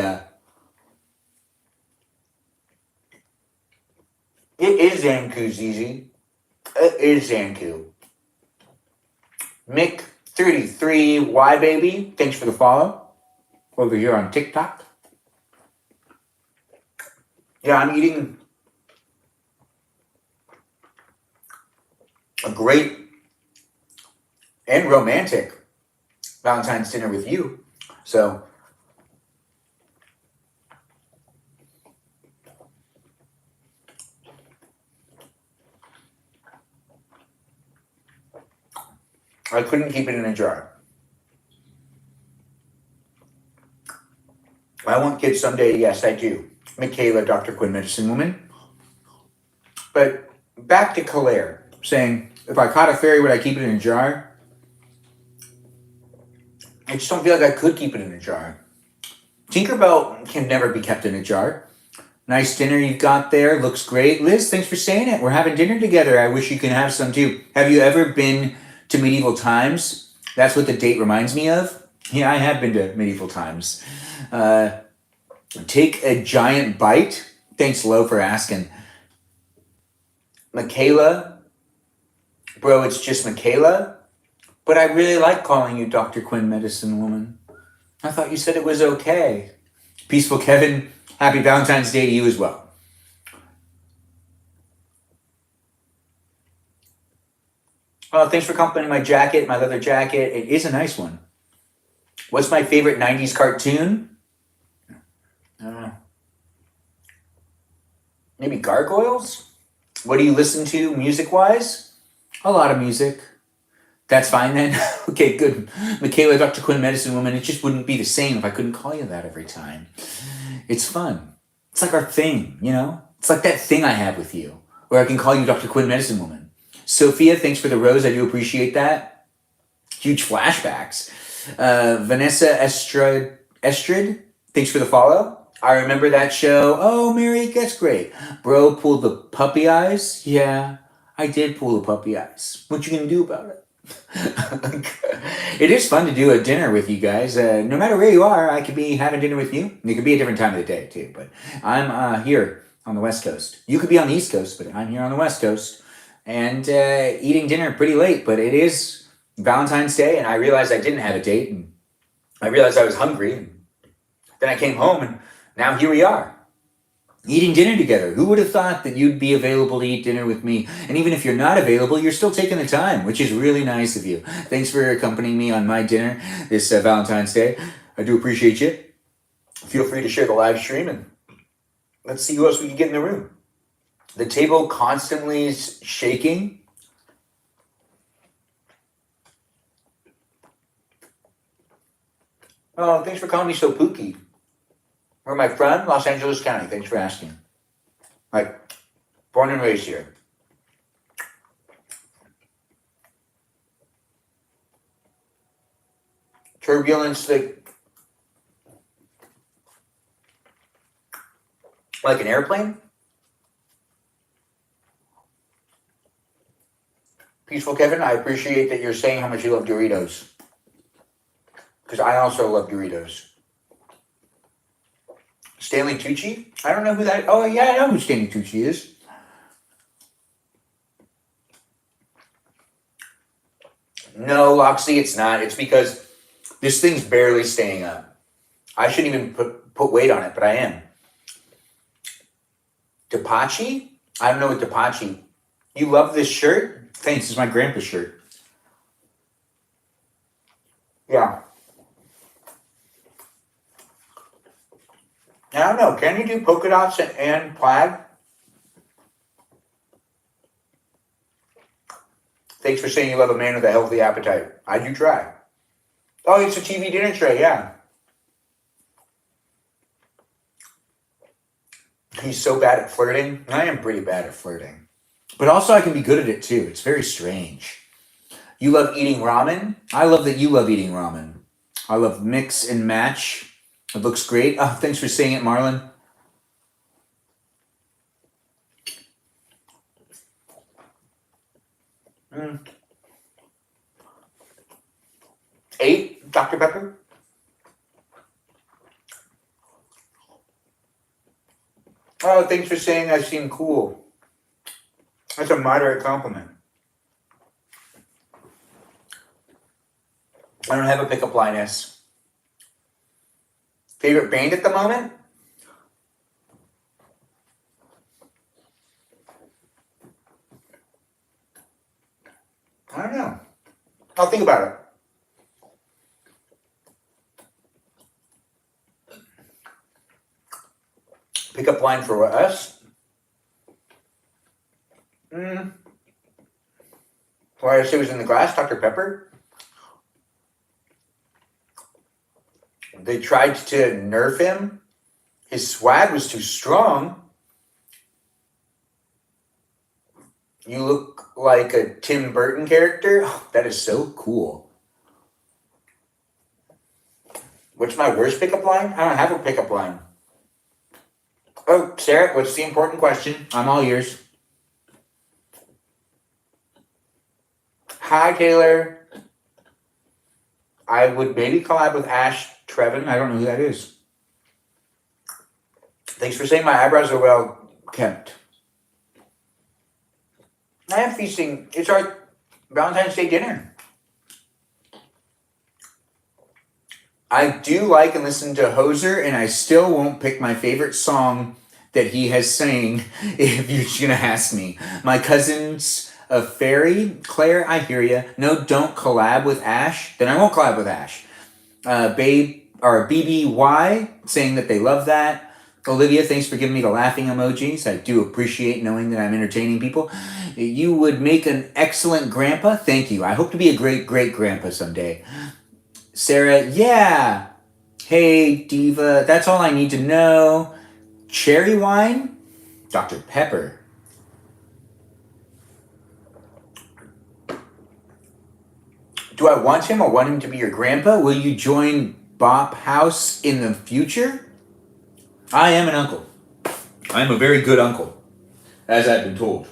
It is Zanku, Zizi. It is Zanku. Mick33Y baby, thanks for the follow. Over here on TikTok. Yeah, I'm eating a great and romantic Valentine's dinner with you. So, I couldn't keep it in a jar. I want kids someday, yes, I do. Michaela, Dr. Quinn, medicine woman. But back to Claire, saying, if I caught a fairy, would I keep it in a jar? I just don't feel like I could keep it in a jar. Tinkerbell can never be kept in a jar. Nice dinner you've got there. Looks great. Liz, thanks for saying it. We're having dinner together. I wish you can have some too. Have you ever been to medieval times? That's what the date reminds me of. Yeah, I have been to medieval times. Take a giant bite. Thanks, Lo, for asking. Michaela. Bro, it's just Michaela. But I really like calling you Dr. Quinn, medicine woman. I thought you said it was okay. Peaceful Kevin, happy Valentine's Day to you as well. Oh, thanks for complimenting my jacket, my leather jacket. It is a nice one. What's my favorite 90s cartoon? Maybe Gargoyles? What do you listen to music-wise? A lot of music. That's fine then. Okay, good. Michaela, Dr. Quinn, medicine woman. It just wouldn't be the same if I couldn't call you that every time. It's fun. It's like our thing, you know? It's like that thing I have with you, where I can call you Dr. Quinn, medicine woman. Sophia, thanks for the rose. I do appreciate that. Huge flashbacks. Vanessa Estrid, thanks for the follow. I remember that show. Oh, Mary, that's great. Bro pulled the puppy eyes. Yeah, I did pull the puppy eyes. What you gonna do about it? It is fun to do a dinner with you guys. No matter where you are, I could be having dinner with you. It could be a different time of the day too, but I'm here on the West Coast. You could be on the East Coast, but I'm here on the West Coast and eating dinner pretty late. But it is Valentine's Day, and I realized I didn't have a date, and I realized I was hungry, and then I came home, and now here we are. Eating dinner together. Who would have thought that you'd be available to eat dinner with me? And even if you're not available, you're still taking the time, which is really nice of you. Thanks for accompanying me on my dinner this Valentine's Day. I do appreciate you. Feel free to share the live stream and let's see who else we can get in the room. The table constantly is shaking. Oh, thanks for calling me so pooky. Where am I from? Los Angeles County. Thanks for asking. Like, born and raised here. Turbulence, like an airplane? Peaceful Kevin, I appreciate that you're saying how much you love Doritos. Because I also love Doritos. Stanley Tucci? I don't know who that is. Oh, yeah, I know who Stanley Tucci is. No, Loxley, it's not. It's because This thing's barely staying up. I shouldn't even put weight on it, but I am. Depachi? I don't know what Depachi. You love this shirt? Thanks, it's my grandpa's shirt. Yeah. I don't know. Can you do polka dots and plaid? Thanks for saying you love a man with a healthy appetite. I do try. Oh, it's a TV dinner tray, yeah. He's so bad at flirting. I am pretty bad at flirting. But also I can be good at it too. It's very strange. You love eating ramen? I love that you love eating ramen. I love mix and match. It looks great. Oh, thanks for saying it, Marlon. Mm. 8, Dr. Pepper? Oh, thanks for saying I seem cool. That's a moderate compliment. I don't have a pickup line, S. Favorite band at the moment? I don't know. I'll think about it. Pickup line for us? Why I say it was in the glass, Dr. Pepper? They tried to nerf him. His swag was too strong. You look like a Tim Burton character. Oh, that is so cool. What's my worst pickup line? I don't have a pickup line. Oh, Sarah, what's the important question? I'm all ears. Hi, Taylor. I would maybe collab with Ash Trevin. I don't know who that is. Thanks for saying my eyebrows are well kept. I am feasting. It's our Valentine's Day dinner. I do like and listen to Hoser, and I still won't pick my favorite song that he has sang if you're going to ask me. My cousin's a fairy. Claire, I hear you. No, don't collab with Ash. Then I won't collab with Ash. BBY saying that they love that. Olivia, thanks for giving me the laughing emojis. I do appreciate knowing that I'm entertaining people. You would make an excellent grandpa. Thank you. I hope to be a great grandpa someday. Sarah, yeah. Hey, Diva, that's all I need to know. Cherry wine? Dr. Pepper. Do I want him or want him to be your grandpa? Will you join Bop House in the future? I am an uncle. I am a very good uncle, as I've been told.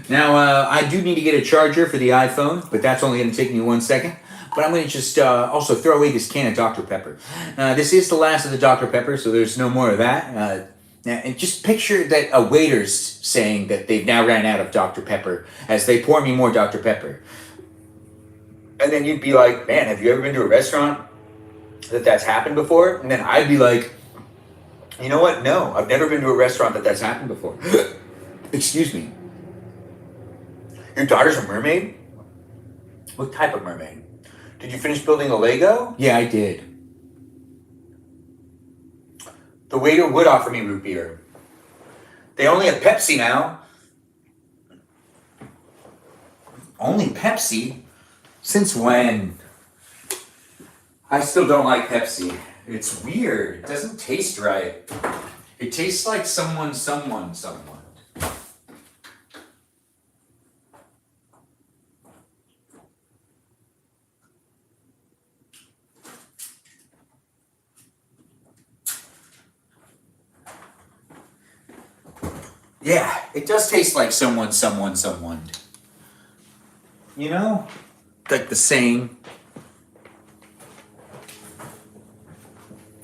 Now, I do need to get a charger for the iPhone, but that's only going to take me 1 second. But I'm going to just also throw away this can of Dr. Pepper. This is the last of the Dr. Pepper, so there's no more of that. And just picture that a waiter's saying that they've now ran out of Dr. Pepper as they pour me more Dr. Pepper. And then you'd be like, man, have you ever been to a restaurant that's happened before? And then I'd be like, you know what? No, I've never been to a restaurant that's happened before. Excuse me. Your daughter's a mermaid? What type of mermaid? Did you finish building a Lego? Yeah, I did. The waiter would offer me root beer. They only have Pepsi now. Only Pepsi? Since when? I still don't like Pepsi. It's weird. It doesn't taste right. It tastes like someone. Yeah, it does taste like someone. You know? Like the same.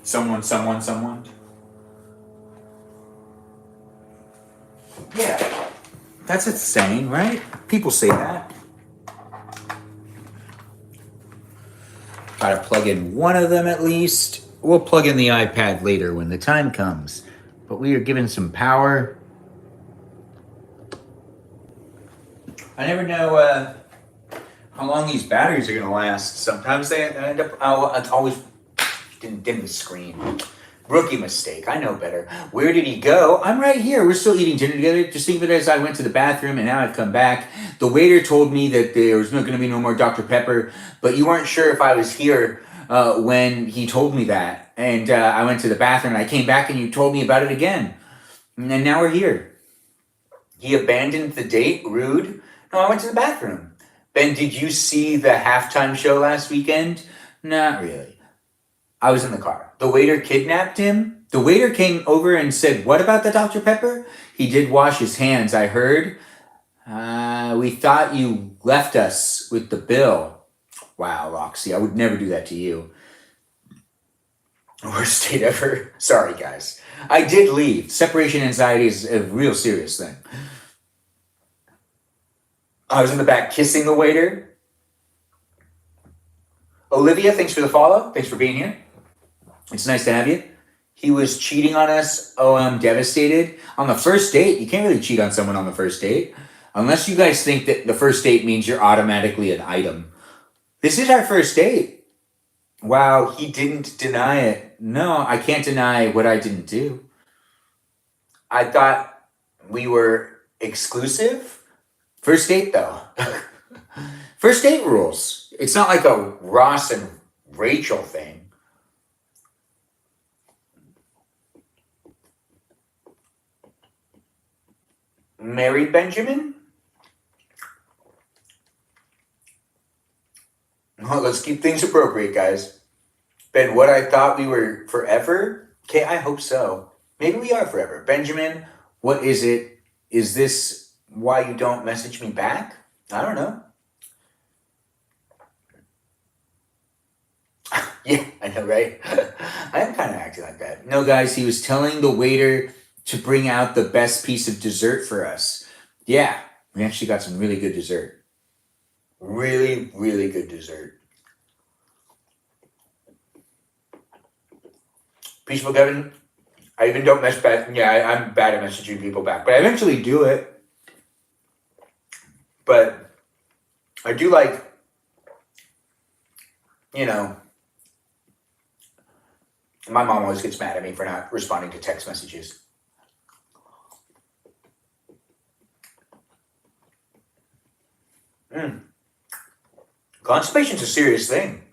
Someone. Yeah. That's a saying, right? People say that. Gotta plug in one of them at least. We'll plug in the iPad later when the time comes. But we are given some power. I never know how long these batteries are gonna last. Sometimes they end up. It's always didn't dim the screen. Rookie mistake. I know better. Where did he go? I'm right here. We're still eating dinner together. Just think of it as I went to the bathroom and now I've come back. The waiter told me that there was not going to be no more Dr. Pepper, but you weren't sure if I was here when he told me that. And I went to the bathroom and I came back and you told me about it again. And now we're here. He abandoned the date. Rude. No, I went to the bathroom. Ben, did you see the halftime show last weekend? Not really. I was in the car. The waiter kidnapped him. The waiter came over and said, what about the Dr. Pepper? He did wash his hands, I heard. We thought you left us with the bill. Wow, Roxy, I would never do that to you. Worst date ever. Sorry, guys. I did leave. Separation anxiety is a real serious thing. I was in the back kissing the waiter. Olivia, thanks for the follow. Thanks for being here. It's nice to have you. He was cheating on us. Oh, I'm devastated. On the first date, you can't really cheat on someone on the first date. Unless you guys think that the first date means you're automatically an item. This is our first date. Wow, he didn't deny it. No, I can't deny what I didn't do. I thought we were exclusive. First date, though. First date rules. It's not like a Ross and Rachel thing. Married Benjamin? Well, let's keep things appropriate, guys. Ben, what I thought we were forever? Okay, I hope so. Maybe we are forever. Benjamin, what is it? Is this why you don't message me back? I don't know. Yeah, I know, right? I am kind of acting like that. No, guys, he was telling the waiter to bring out the best piece of dessert for us. Yeah, we actually got some really good dessert. Really, really good dessert. Peaceful Kevin, I even don't mess back. Yeah, I'm bad at messaging people back, but I eventually do it. But I do like, my mom always gets mad at me for not responding to text messages. Constipation's a serious thing.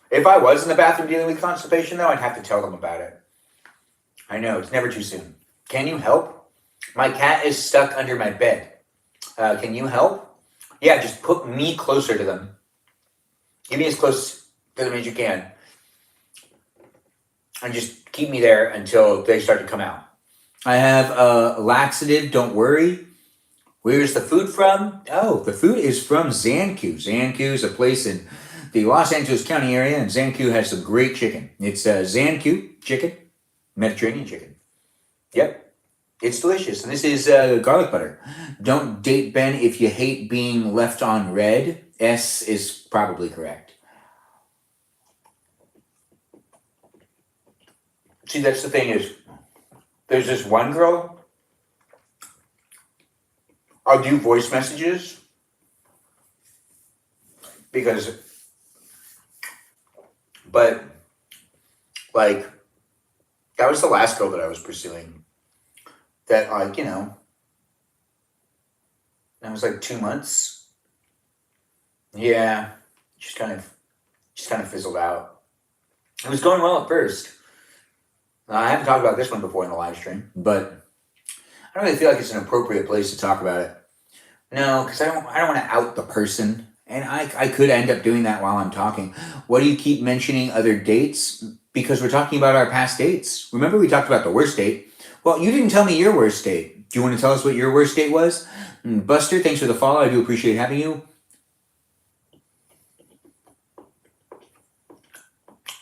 If I was in the bathroom dealing with constipation, though, I'd have to tell them about it. I know, it's never too soon. Can you help? My cat is stuck under my bed. Can you help? Yeah, just put me closer to them. Get me as close to them as you can. And just keep me there until they start to come out. I have a laxative, don't worry. Where's the food from? Oh, the food is from Zanku. Zanku is a place in the Los Angeles County area, and Zanku has some great chicken. It's Zanku chicken, Mediterranean chicken. Yep, it's delicious. And this is garlic butter. Don't date Ben if you hate being left on red. S is probably correct. See, that's the thing is, there's this one girl. I'll do voice messages but like, that was the last girl that I was pursuing. That that was like 2 months. Yeah, just kind of fizzled out. It was going well at first. I haven't talked about this one before in the live stream, but I don't really feel like it's an appropriate place to talk about it. No, because I don't want to out the person, and I could end up doing that while I'm talking. What do you keep mentioning other dates? Because we're talking about our past dates. Remember we talked about the worst date? Well, you didn't tell me your worst date. Do you want to tell us what your worst date was? Buster, thanks for the follow. I do appreciate having you.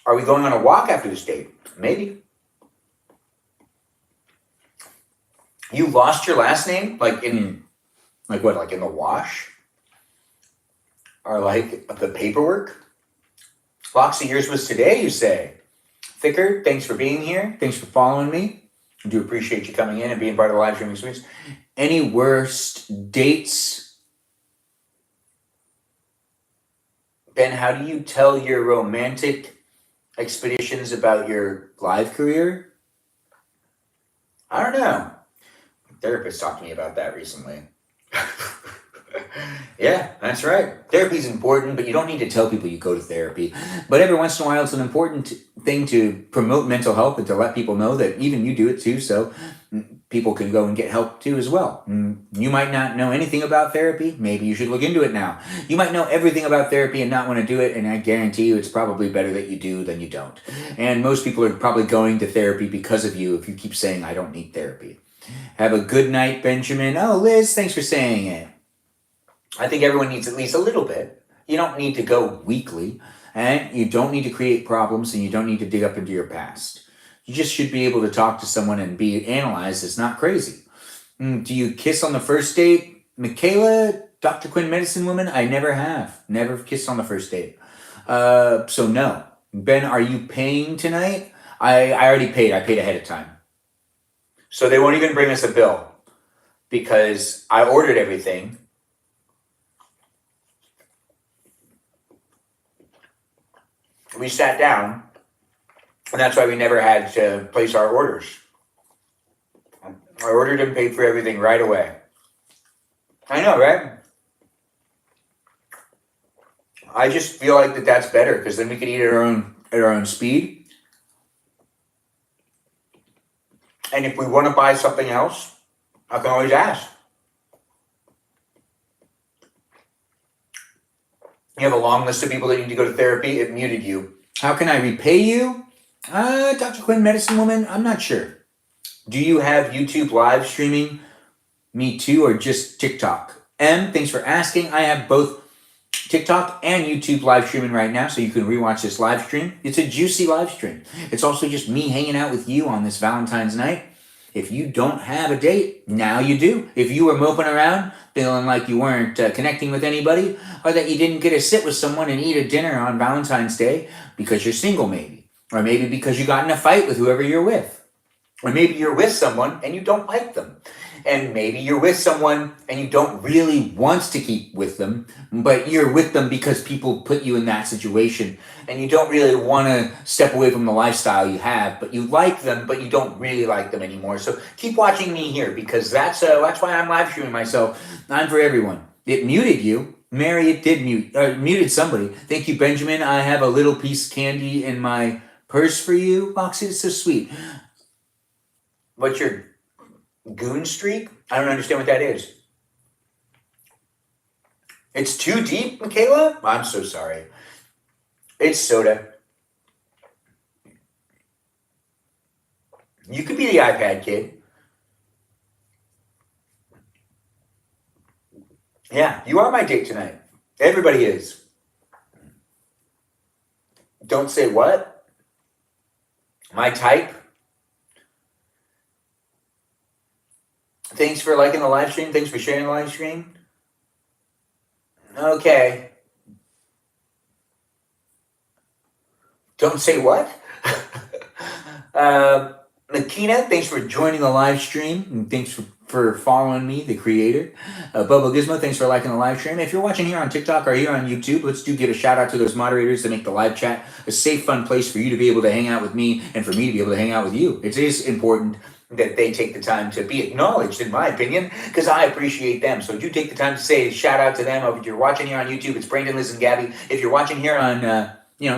Are we going on a walk after this date? Maybe. You lost your last name? Like in the wash? Or like the paperwork? Locks of yours was today, you say? Thicker, thanks for being here. Thanks for following me. I do appreciate you coming in and being part of the live streaming experience. Any worst dates? Ben, how do you tell your romantic expeditions about your live career? I don't know. My therapist talked to me about that recently. Yeah, that's right. Therapy's important, but you don't need to tell people you go to therapy. But every once in a while, it's an important thing to promote mental health and to let people know that even you do it too, so people can go and get help too as well. You might not know anything about therapy. Maybe you should look into it now. You might know everything about therapy and not want to do it, and I guarantee you it's probably better that you do than you don't. And most people are probably going to therapy because of you if you keep saying, I don't need therapy. Have a good night, Benjamin. Oh, Liz, thanks for saying it. I think everyone needs at least a little bit. You don't need to go weekly, and you don't need to create problems, and you don't need to dig up into your past. You just should be able to talk to someone and be analyzed as not crazy. Do you kiss on the first date? Michaela, Dr. Quinn Medicine Woman, I never have. Never kissed on the first date. So no. Ben, are you paying tonight? I already paid. I paid ahead of time. So they won't even bring us a bill because I ordered everything. We sat down, and that's why we never had to place our orders. I ordered and paid for everything right away. I know, right? I just feel like that's better because then we can eat at our own speed. And if we want to buy something else, I can always ask. You have a long list of people that need to go to therapy. It muted you. How can I repay you? Dr. Quinn, Medicine Woman, I'm not sure. Do you have YouTube live streaming? Me too, or just TikTok? M, thanks for asking. I have both TikTok and YouTube live streaming right now, so you can rewatch this live stream. It's a juicy live stream. It's also just me hanging out with you on this Valentine's night. If you don't have a date, now you do. If you were moping around, feeling like you weren't connecting with anybody, or that you didn't get to sit with someone and eat a dinner on Valentine's Day because you're single maybe, or maybe because you got in a fight with whoever you're with, or maybe you're with someone and you don't like them, and maybe you're with someone and you don't really want to keep with them, but you're with them because people put you in that situation, and you don't really want to step away from the lifestyle you have, but you like them, but you don't really like them anymore. So keep watching me here because that's why I'm live streaming myself. I'm for everyone. It muted you. Mary, it did muted somebody. Thank you, Benjamin. I have a little piece of candy in my purse for you. Roxy, it's so sweet. What's your goon streak? I don't understand what that is. It's too deep, Michaela? I'm so sorry. It's soda. You could be the iPad kid. Yeah, you are my date tonight. Everybody is. Don't say what? My type? Thanks for liking the live stream. Thanks for sharing the live stream. Okay. Don't say what? Makina, thanks for joining the live stream. And thanks for following me, the creator. Bobo Gizmo, thanks for liking the live stream. If you're watching here on TikTok or here on YouTube, let's give a shout out to those moderators that make the live chat a safe, fun place for you to be able to hang out with me and for me to be able to hang out with you. It is important that they take the time to be acknowledged, in my opinion, because I appreciate them. So do take the time to say shout out to them. If you're watching here on YouTube, it's Brandon, Liz, and Gabby. If you're watching here on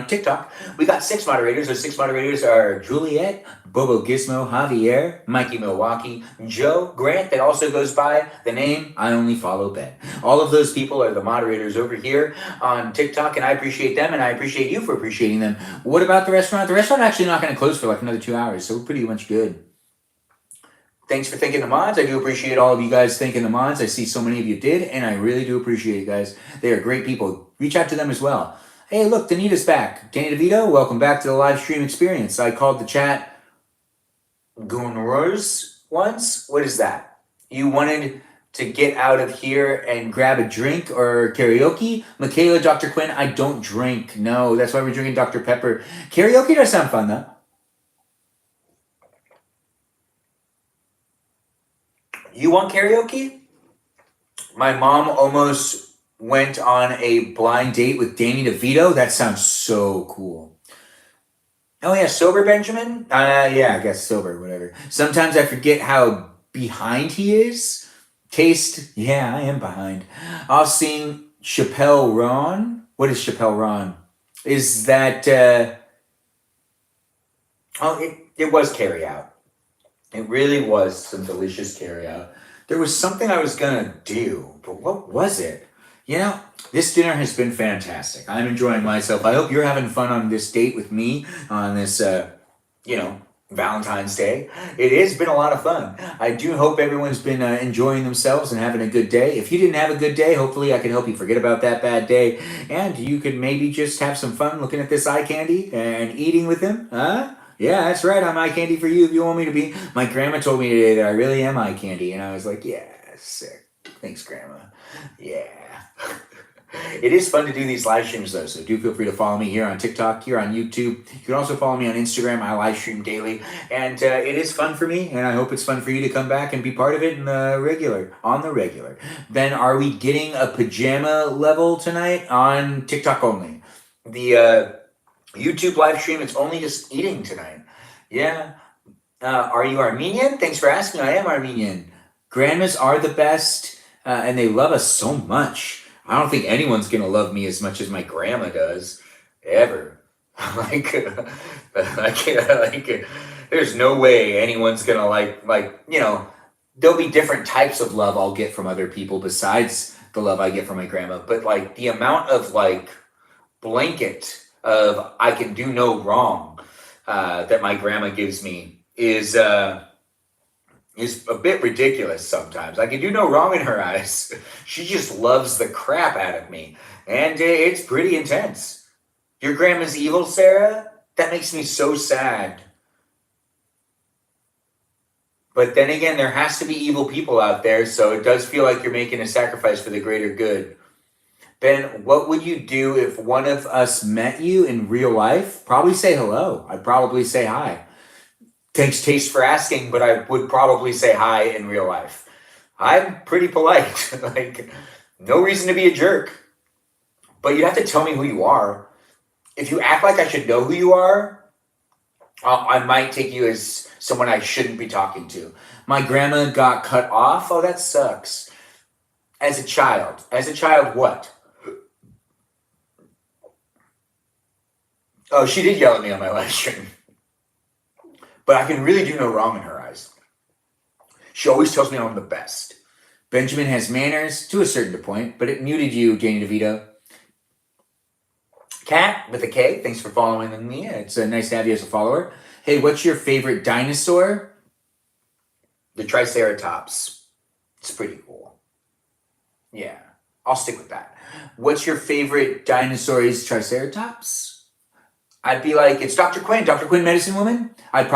TikTok, we got 6 moderators. Those 6 moderators are Juliet, Bobo Gizmo, Javier, Mikey Milwaukee, Joe Grant, that also goes by the name I Only Follow Ben. All of those people are the moderators over here on TikTok, and I appreciate them, and I appreciate you for appreciating them. What about the restaurant? The restaurant actually not going to close for like another 2 hours, so we're pretty much good. Thanks for thanking the mods. I do appreciate all of you guys thanking the mods. I see so many of you did, and I really do appreciate you guys. They are great people. Reach out to them as well. Hey, look, Danita's back. Danny DeVito, welcome back to the live stream experience. I called the chat Gooners once. What is that? You wanted to get out of here and grab a drink or karaoke. Michaela, Dr. Quinn, I don't drink. No, that's why we're drinking Dr. Pepper. Karaoke does sound fun though. You want karaoke? My mom almost went on a blind date with Danny DeVito. That sounds so cool. Oh yeah, sober Benjamin? Yeah, I guess sober, whatever. Sometimes I forget how behind he is. Taste, yeah, I am behind. I'll sing Chappelle Ron. What is Chappelle Ron? Is that, it was carry out. It really was some delicious carry out. There was something I was gonna do, but what was it? You know, this dinner has been fantastic. I'm enjoying myself. I hope you're having fun on this date with me on this, Valentine's Day. It has been a lot of fun. I do hope everyone's been enjoying themselves and having a good day. If you didn't have a good day, hopefully I can help you forget about that bad day. And you could maybe just have some fun looking at this eye candy and eating with him. Huh? Yeah, that's right. I'm eye candy for you if you want me to be. My grandma told me today that I really am eye candy. And I was like, yeah, sick. Thanks, Grandma. Yeah. It is fun to do these live streams though, so do feel free to follow me here on TikTok, here on YouTube. You can also follow me on Instagram. I live stream daily, and it is fun for me, and I hope it's fun for you to come back and be part of it on the regular. Ben, are we getting a pajama level tonight on TikTok only? The YouTube live stream, it's only just eating tonight. Yeah. Are you Armenian? Thanks for asking. I am Armenian. Grandmas are the best, and they love us so much. I don't think anyone's gonna love me as much as my grandma does, ever. like, there's no way anyone's gonna there'll be different types of love I'll get from other people besides the love I get from my grandma. But like the amount of blanket of I can do no wrong that my grandma gives me is a bit ridiculous sometimes. I can do no wrong in her eyes. She just loves the crap out of me. And it's pretty intense. Your grandma's evil, Sarah? That makes me so sad. But then again, there has to be evil people out there, so it does feel like you're making a sacrifice for the greater good. Ben, what would you do if one of us met you in real life? Probably say hello. I'd probably say hi. Thanks, Taste, for asking, but I would probably say hi in real life. I'm pretty polite. No reason to be a jerk. But you have to tell me who you are. If you act like I should know who you are, I might take you as someone I shouldn't be talking to. My grandma got cut off. Oh, that sucks. As a child. As a child, what? Oh, she did yell at me on my live stream. But I can really do no wrong in her eyes. She always tells me I'm the best. Benjamin has manners to a certain point, but it muted you, Danny DeVito. Cat with a K, thanks for following me. It's nice to have you as a follower. Hey, what's your favorite dinosaur? The Triceratops. It's pretty cool. Yeah, I'll stick with that. What's your favorite dinosaur? Is Triceratops? I'd be like, it's Dr. Quinn, Medicine Woman. I'd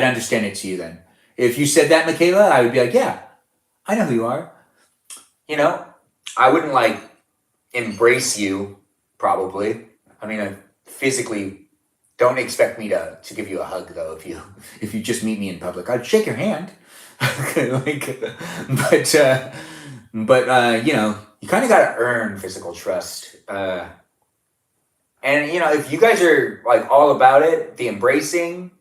understand it to you then. If you said that, Michaela, I would be like, yeah, I know who you are. I wouldn't embrace you, probably. I mean, I physically don't expect me to give you a hug though. If you just meet me in public, I'd shake your hand. But you kind of got to earn physical trust. And, if you guys are, all about it, the embracing,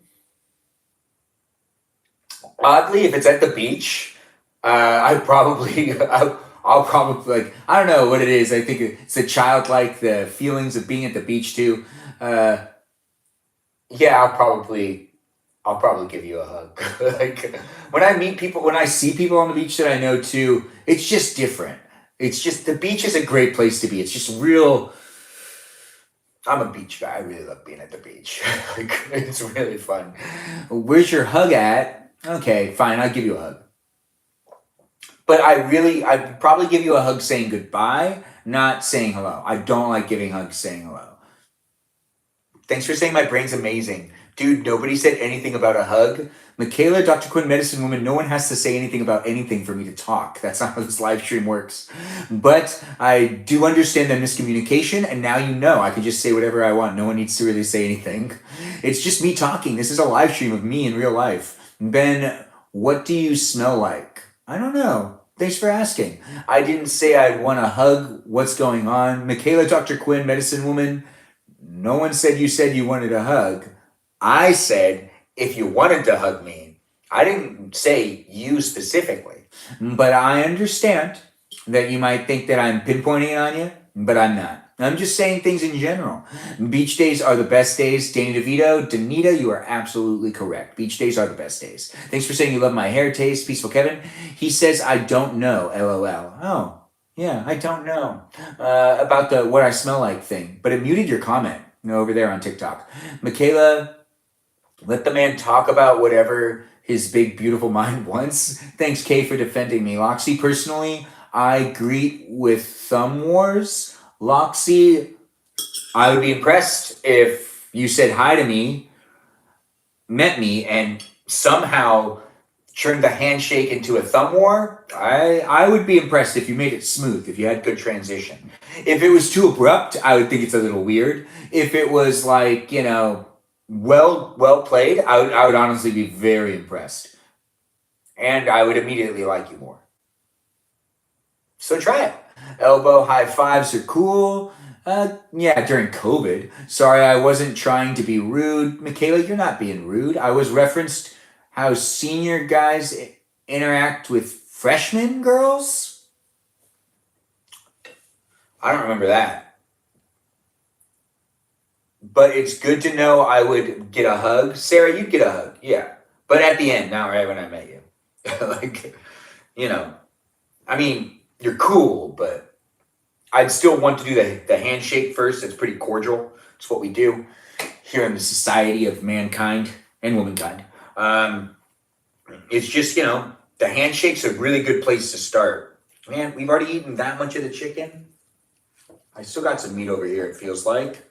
oddly, if it's at the beach, I'll probably, I don't know what it is. I think it's a childlike, the feelings of being at the beach, too. Yeah, I'll probably give you a hug. When I see people on the beach that I know, too, it's just different. It's just, the beach is a great place to be. It's just real... I'm a beach guy. I really love being at the beach. It's really fun. Where's your hug at? Okay, fine. I'll give you a hug. But I'd probably give you a hug saying goodbye, not saying hello. I don't like giving hugs saying hello. Thanks for saying my brain's amazing. Dude, nobody said anything about a hug. Michaela, Dr. Quinn, medicine woman, no one has to say anything about anything for me to talk. That's not how this live stream works. But I do understand the miscommunication, and now you know I can just say whatever I want. No one needs to really say anything. It's just me talking. This is a live stream of me in real life. Ben, what do you smell like? I don't know. Thanks for asking. I didn't say I'd want a hug. What's going on? Michaela, Dr. Quinn, medicine woman, no one said you said you wanted a hug. I said if you wanted to hug me. I didn't say you specifically. But I understand that you might think that I'm pinpointing it on you, but I'm not. I'm just saying things in general. Beach days are the best days. Danny DeVito, Danita, you are absolutely correct. Beach days are the best days. Thanks for saying you love my hair taste. Peaceful Kevin. He says, I don't know, LOL. Oh, yeah, I don't know about the what I smell like thing. But it muted your comment over there on TikTok. Michaela, let the man talk about whatever his big, beautiful mind wants. Thanks, Kay, for defending me. Loxy, personally, I greet with thumb wars. Loxy, I would be impressed if you said hi to me, met me, and somehow turned the handshake into a thumb war. I would be impressed if you made it smooth, if you had good transition. If it was too abrupt, I would think it's a little weird. If it was like, well played, I would honestly be very impressed. And I would immediately like you more. So try it. Elbow high fives are cool. Yeah, during COVID. Sorry, I wasn't trying to be rude. Michaela, you're not being rude. I was referenced how senior guys interact with freshman girls. I don't remember that. But it's good to know I would get a hug. Sarah, you'd get a hug. Yeah. But at the end, not right when I met you. I mean, you're cool, but I'd still want to do the handshake first. It's pretty cordial. It's what we do here in the society of mankind and womankind. It's just, the handshake's a really good place to start. Man, we've already eaten that much of the chicken. I still got some meat over here, it feels like.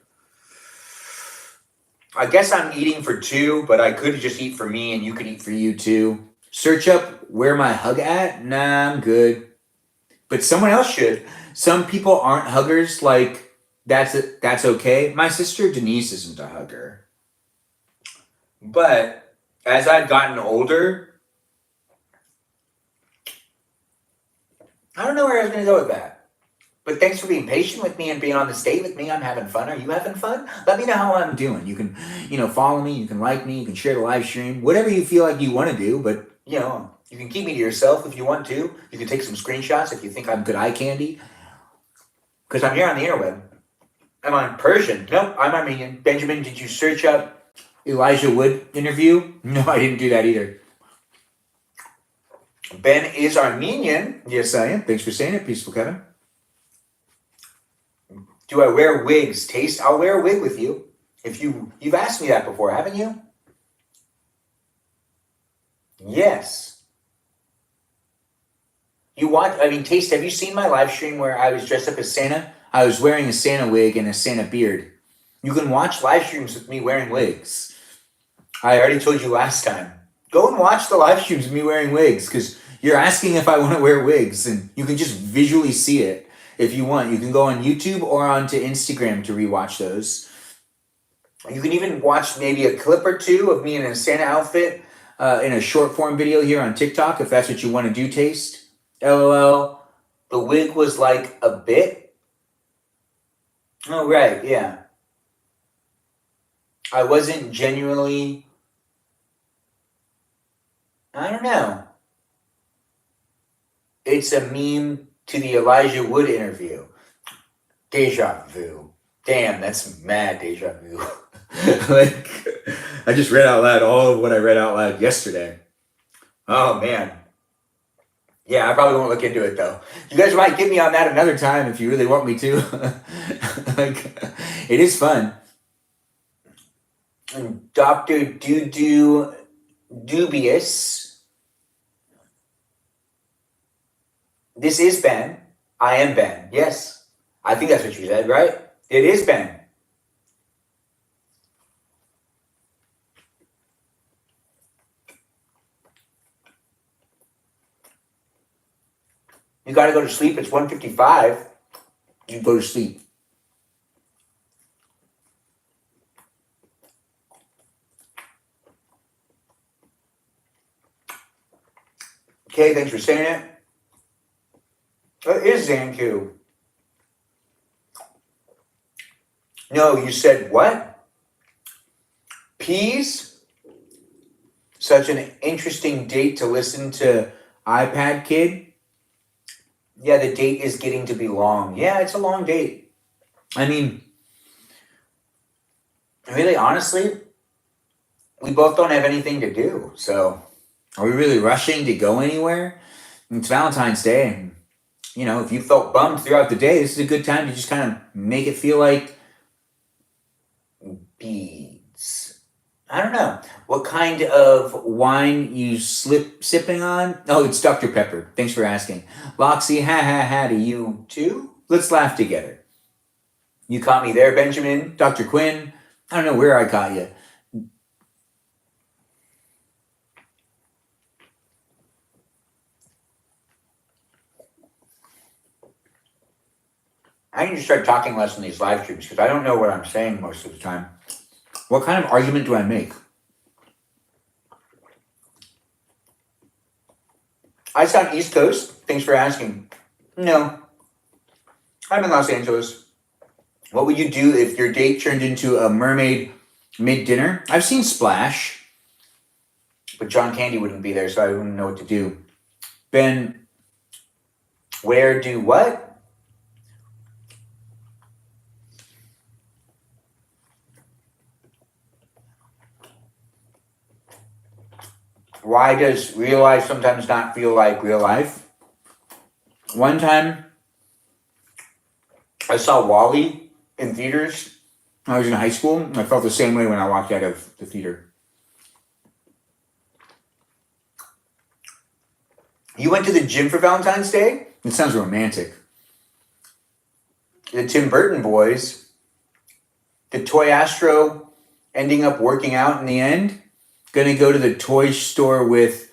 I guess I'm eating for two, but I could just eat for me and you could eat for you too. Search up where my hug at? Nah, I'm good. But someone else should. Some people aren't huggers, like that's okay. My sister Denise isn't a hugger. But as I've gotten older, I don't know where I was going to go with that. But thanks for being patient with me and being on this date with me. I'm having fun. Are you having fun? Let me know how I'm doing. You can, follow me. You can like me. You can share the live stream. Whatever you feel like you want to do. But, you can keep me to yourself if you want to. You can take some screenshots if you think I'm good eye candy. Because I'm here on the interweb. I'm on Persian. Nope, I'm Armenian. Benjamin, did you search up Elijah Wood interview? No, I didn't do that either. Ben is Armenian. Yes, I am. Thanks for saying it, Peaceful Kevin. Do I wear wigs? Taste? I'll wear a wig with you. If you've asked me that before, haven't you? Yes. Taste, have you seen my live stream where I was dressed up as Santa? I was wearing a Santa wig and a Santa beard. You can watch live streams with me wearing wigs. I already told you last time. Go and watch the live streams of me wearing wigs because you're asking if I want to wear wigs and you can just visually see it. If you want, you can go on YouTube or onto Instagram to rewatch those. You can even watch maybe a clip or two of me in a Santa outfit in a short form video here on TikTok if that's what you want to do, Taste. LOL. The wig was like a bit. Oh, right, yeah. I wasn't genuinely. I don't know. It's a meme to the Elijah Wood interview. Deja vu. Damn, that's mad deja vu. I just read out loud all of what I read out loud yesterday. Oh, man. Yeah, I probably won't look into it, though. You guys might get me on that another time if you really want me to. It is fun. Dr. Dubious. This is Ben. I am Ben. Yes. I think that's what you said, right? It is Ben. You got to go to sleep. It's 1:55. You go to sleep. Okay, thanks for saying it. What is Zanku? No, you said what? Peas? Such an interesting date to listen to iPad Kid. Yeah, the date is getting to be long. Yeah, it's a long date. I mean, really, honestly, we both don't have anything to do. So, are we really rushing to go anywhere? It's Valentine's Day. And, you know, if you felt bummed throughout the day, this is a good time to just kind of make it feel like beads. I don't know. What kind of wine you sipping on? Oh, it's Dr. Pepper. Thanks for asking. Loxy, ha ha ha to you too? Let's laugh together. You caught me there, Benjamin. Dr. Quinn, I don't know where I caught you. I need to start talking less in these live streams because I don't know what I'm saying most of the time. What kind of argument do I make? I sound East Coast. Thanks for asking. No. I'm in Los Angeles. What would you do if your date turned into a mermaid mid-dinner? I've seen Splash, but John Candy wouldn't be there, so I wouldn't know what to do. Ben, where do what? Why does real life sometimes not feel like real life? One time, I saw Wall-E in theaters. I was in high school, and I felt the same way when I walked out of the theater. You went to the gym for Valentine's Day? It sounds romantic. The Tim Burton boys. The Toy Astro ending up working out in the end. Gonna go to the toy store with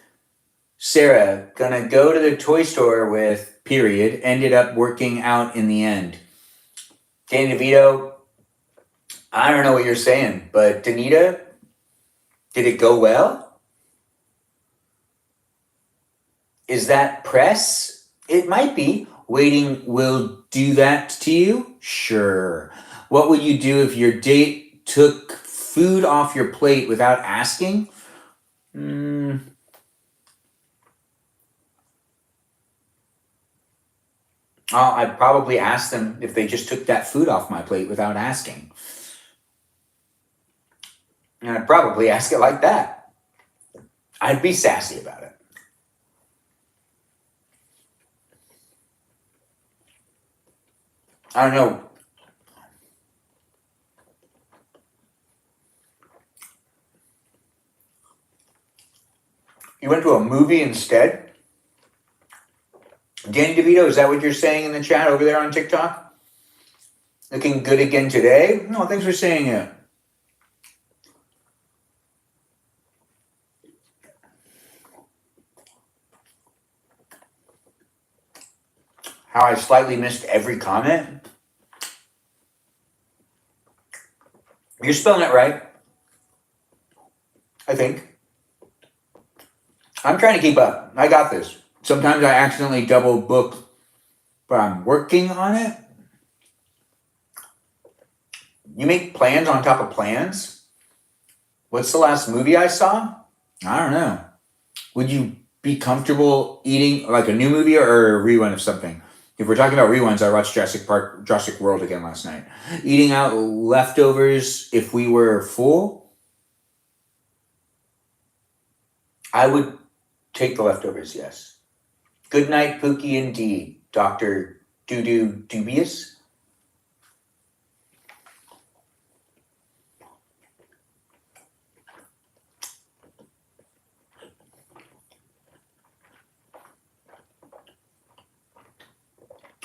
Sarah. Gonna go to the toy store with period. Ended up working out in the end. Danny DeVito, I don't know what you're saying, but Danita, did it go well? Is that press? It might be. Waiting will do that to you? Sure. What would you do if your date took food off your plate without asking? I'd probably ask them if they just took that food off my plate without asking. And I'd probably ask it like that. I'd be sassy about it. I don't know. You went to a movie instead? Danny DeVito, is that what you're saying in the chat over there on TikTok? Looking good again today? No, thanks for saying it. How I slightly missed every comment? You're spelling it right. I think. I'm trying to keep up. I got this. Sometimes I accidentally double book, but I'm working on it. You make plans on top of plans? What's the last movie I saw? I don't know. Would you be comfortable eating like a new movie or a rerun of something? If we're talking about reruns, I watched Jurassic World again last night. Eating out leftovers if we were full? I would take the leftovers, yes. Good night, Pookie, indeed. Dr. Doo-Doo Dubious.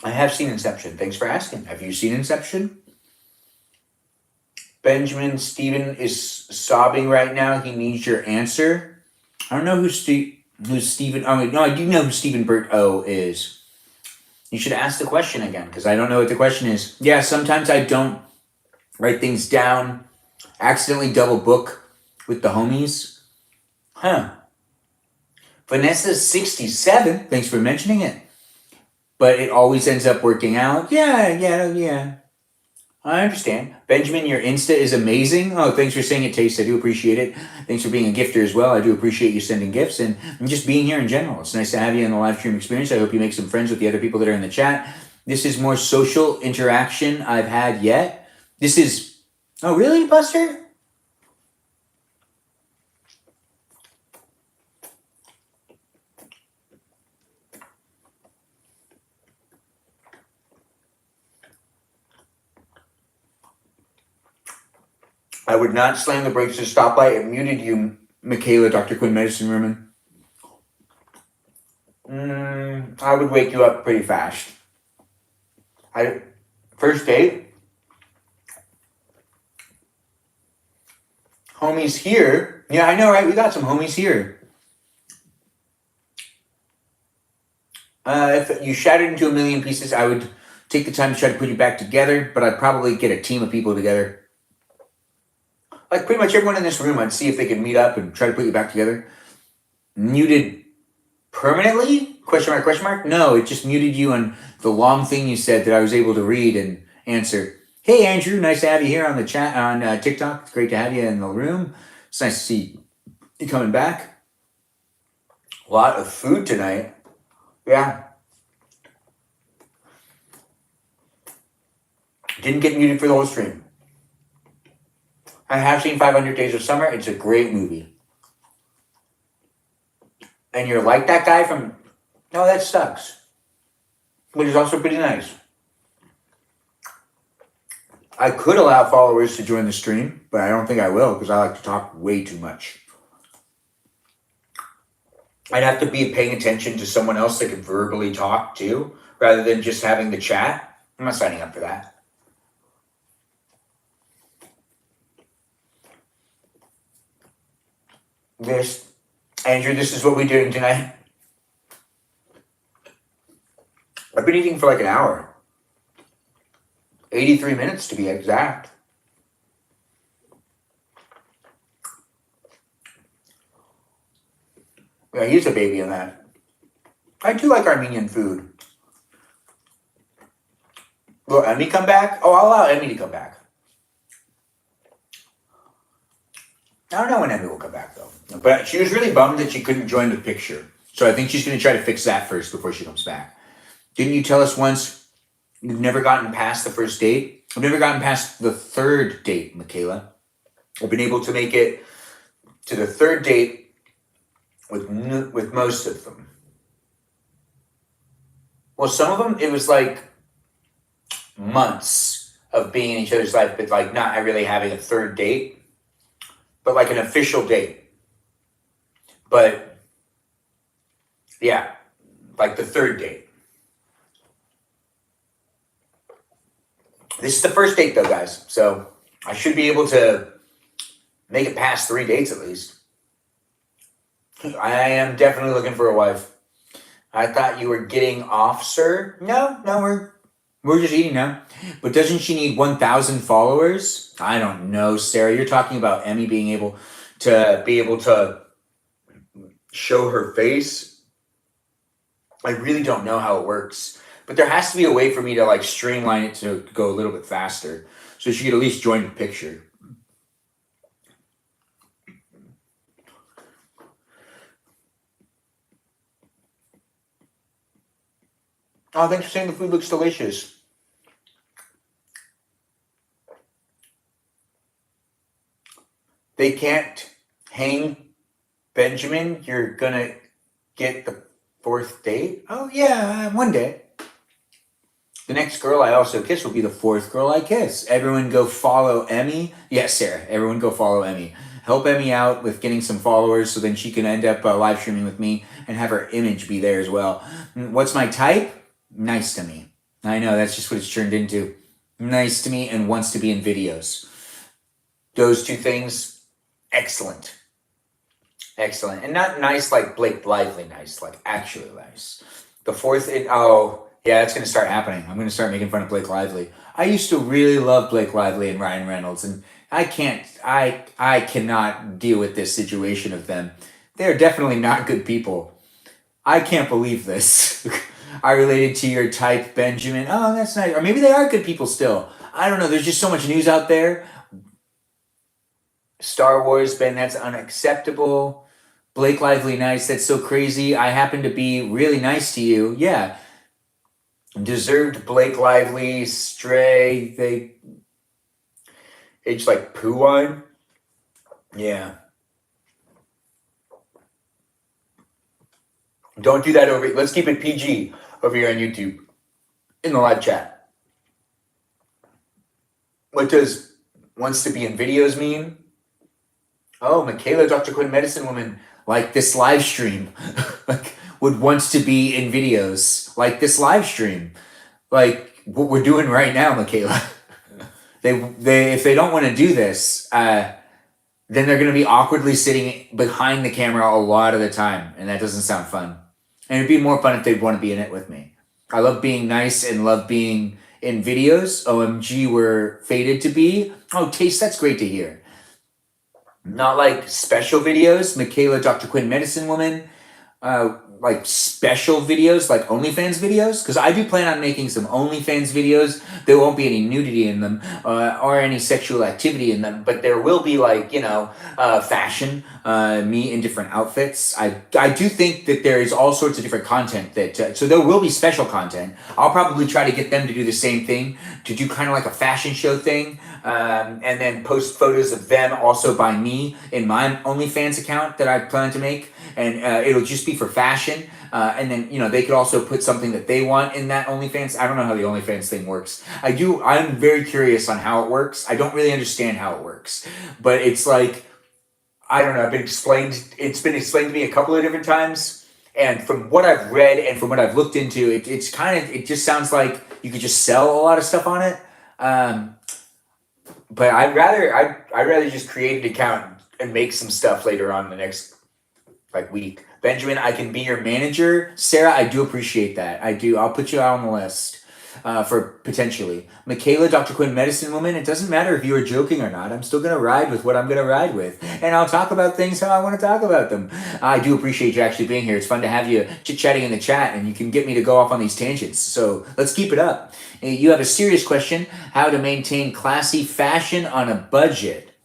I have seen Inception. Thanks for asking. Have you seen Inception? Benjamin Steven is sobbing right now. He needs your answer. I don't know who's Stephen. Oh, no, I do know who Stephen Burt O is. You should ask the question again, because I don't know what the question is. Yeah, sometimes I don't write things down, accidentally double book with the homies. Huh. Vanessa's 67. Thanks for mentioning it. But it always ends up working out. Yeah. I understand. Benjamin, your Insta is amazing. Oh, thanks for saying it, Taste. I do appreciate it. Thanks for being a gifter as well. I do appreciate you sending gifts and just being here in general. It's nice to have you in the live stream experience. I hope you make some friends with the other people that are in the chat. This is more social interaction I've had yet. This is... Oh, really, Buster? I would not slam the brakes to stoplight. It muted you, Michaela, Dr. Quinn Medicine Woman. I would wake you up pretty fast. First date? Homies here. Yeah, I know, right? We got some homies here. If you shattered into a million pieces, I would take the time to try to put you back together, but I'd probably get a team of people together. Like pretty much everyone in this room, I'd see if they could meet up and try to put you back together. Muted permanently? Question mark, question mark? No, it just muted you on the long thing you said that I was able to read and answer. Hey, Andrew, nice to have you here on the chat on TikTok. It's great to have you in the room. It's nice to see you coming back. A lot of food tonight. Yeah. Didn't get muted for the whole stream. I have seen 500 Days of Summer. It's a great movie. And you're like that guy from... No, that sucks. But he's also pretty nice. I could allow followers to join the stream, but I don't think I will because I like to talk way too much. I'd have to be paying attention to someone else that could verbally talk too, rather than just having the chat. I'm not signing up for that. Andrew, this is what we're doing tonight. I've been eating for like an hour. 83 minutes to be exact. Yeah, he's a baby in that. I do like Armenian food. Will Emmy come back? Oh, I'll allow Emmy to come back. I don't know when Emmy will come back, though. But she was really bummed that she couldn't join the picture. So I think she's going to try to fix that first before she comes back. Didn't you tell us once you've never gotten past the first date? I've never gotten past the third date, Michaela. I've been able to make it to the third date with most of them. Well, some of them, it was like months of being in each other's life, but like not really having a third date. But like an official date. But yeah, like the third date. This is the first date though, guys. So I should be able to make it past 3 dates at least. I am definitely looking for a wife. I thought you were getting off, sir. No, we're just eating now. But doesn't she need 1,000 followers? I don't know, Sarah. You're talking about Emmy being able to show her face. I really don't know how it works. But there has to be a way for me to like streamline it to go a little bit faster. So she could at least join the picture. Oh, thanks for saying the food looks delicious. They can't hang Benjamin. You're gonna get the 4th date? Oh, yeah, one day. The next girl I also kiss will be the 4th girl I kiss. Everyone go follow Emmy. Yes, Sarah, everyone go follow Emmy. Help Emmy out with getting some followers so then she can end up live streaming with me and have her image be there as well. What's my type? Nice to me. I know, that's just what it's turned into. Nice to me and wants to be in videos. Those two things, excellent. Excellent. And not nice like Blake Lively nice, like actually nice. The 4th, Yeah, that's going to start happening. I'm going to start making fun of Blake Lively. I used to really love Blake Lively and Ryan Reynolds, and I cannot deal with this situation of them. They're definitely not good people. I can't believe this. I related to your type, Benjamin. Oh, that's nice. Or maybe they are good people still. I don't know. There's just so much news out there. Star Wars, Ben, that's unacceptable. Blake Lively, nice. That's so crazy. I happen to be really nice to you. Yeah. Deserved Blake Lively, Stray. They just like poo wine. Yeah. Don't do that over. Let's keep it PG over here on YouTube in the live chat. What does wants to be in videos mean? Oh, Michaela, Dr. Quinn, medicine woman, like this live stream, like would wants to be in videos, like this live stream, like what we're doing right now, Michaela. they if they don't want to do this, then they're going to be awkwardly sitting behind the camera a lot of the time, and that doesn't sound fun. And it'd be more fun if they'd want to be in it with me. I love being nice and love being in videos. OMG, we're fated to be. Oh, Taste, that's great to hear. Not like special videos, Michaela, Dr. Quinn, medicine woman, like special videos, like OnlyFans videos, because I do plan on making some OnlyFans videos. There won't be any nudity in them or any sexual activity in them, but there will be like, fashion, me in different outfits. I do think that there is all sorts of different content that, so there will be special content. I'll probably try to get them to do the same thing, to do kind of like a fashion show thing, and then post photos of them also by me in my OnlyFans account that I plan to make, and it'll just be for fashion. And then, they could also put something that they want in that OnlyFans. I don't know how the OnlyFans thing works. I'm very curious on how it works. I don't really understand how it works, but it's like, I don't know. It's been explained to me a couple of different times. And from what I've read and from what I've looked into, it just sounds like you could just sell a lot of stuff on it. But I'd rather just create an account and make some stuff later on in the next week. Benjamin, I can be your manager. Sarah, I do appreciate that. I do. I'll put you out on the list for potentially. Michaela, Dr. Quinn, medicine woman. It doesn't matter if you were joking or not. I'm still going to ride with what I'm going to ride with. And I'll talk about things how I want to talk about them. I do appreciate you actually being here. It's fun to have you chit-chatting in the chat, and you can get me to go off on these tangents. So let's keep it up. You have a serious question. How to maintain classy fashion on a budget.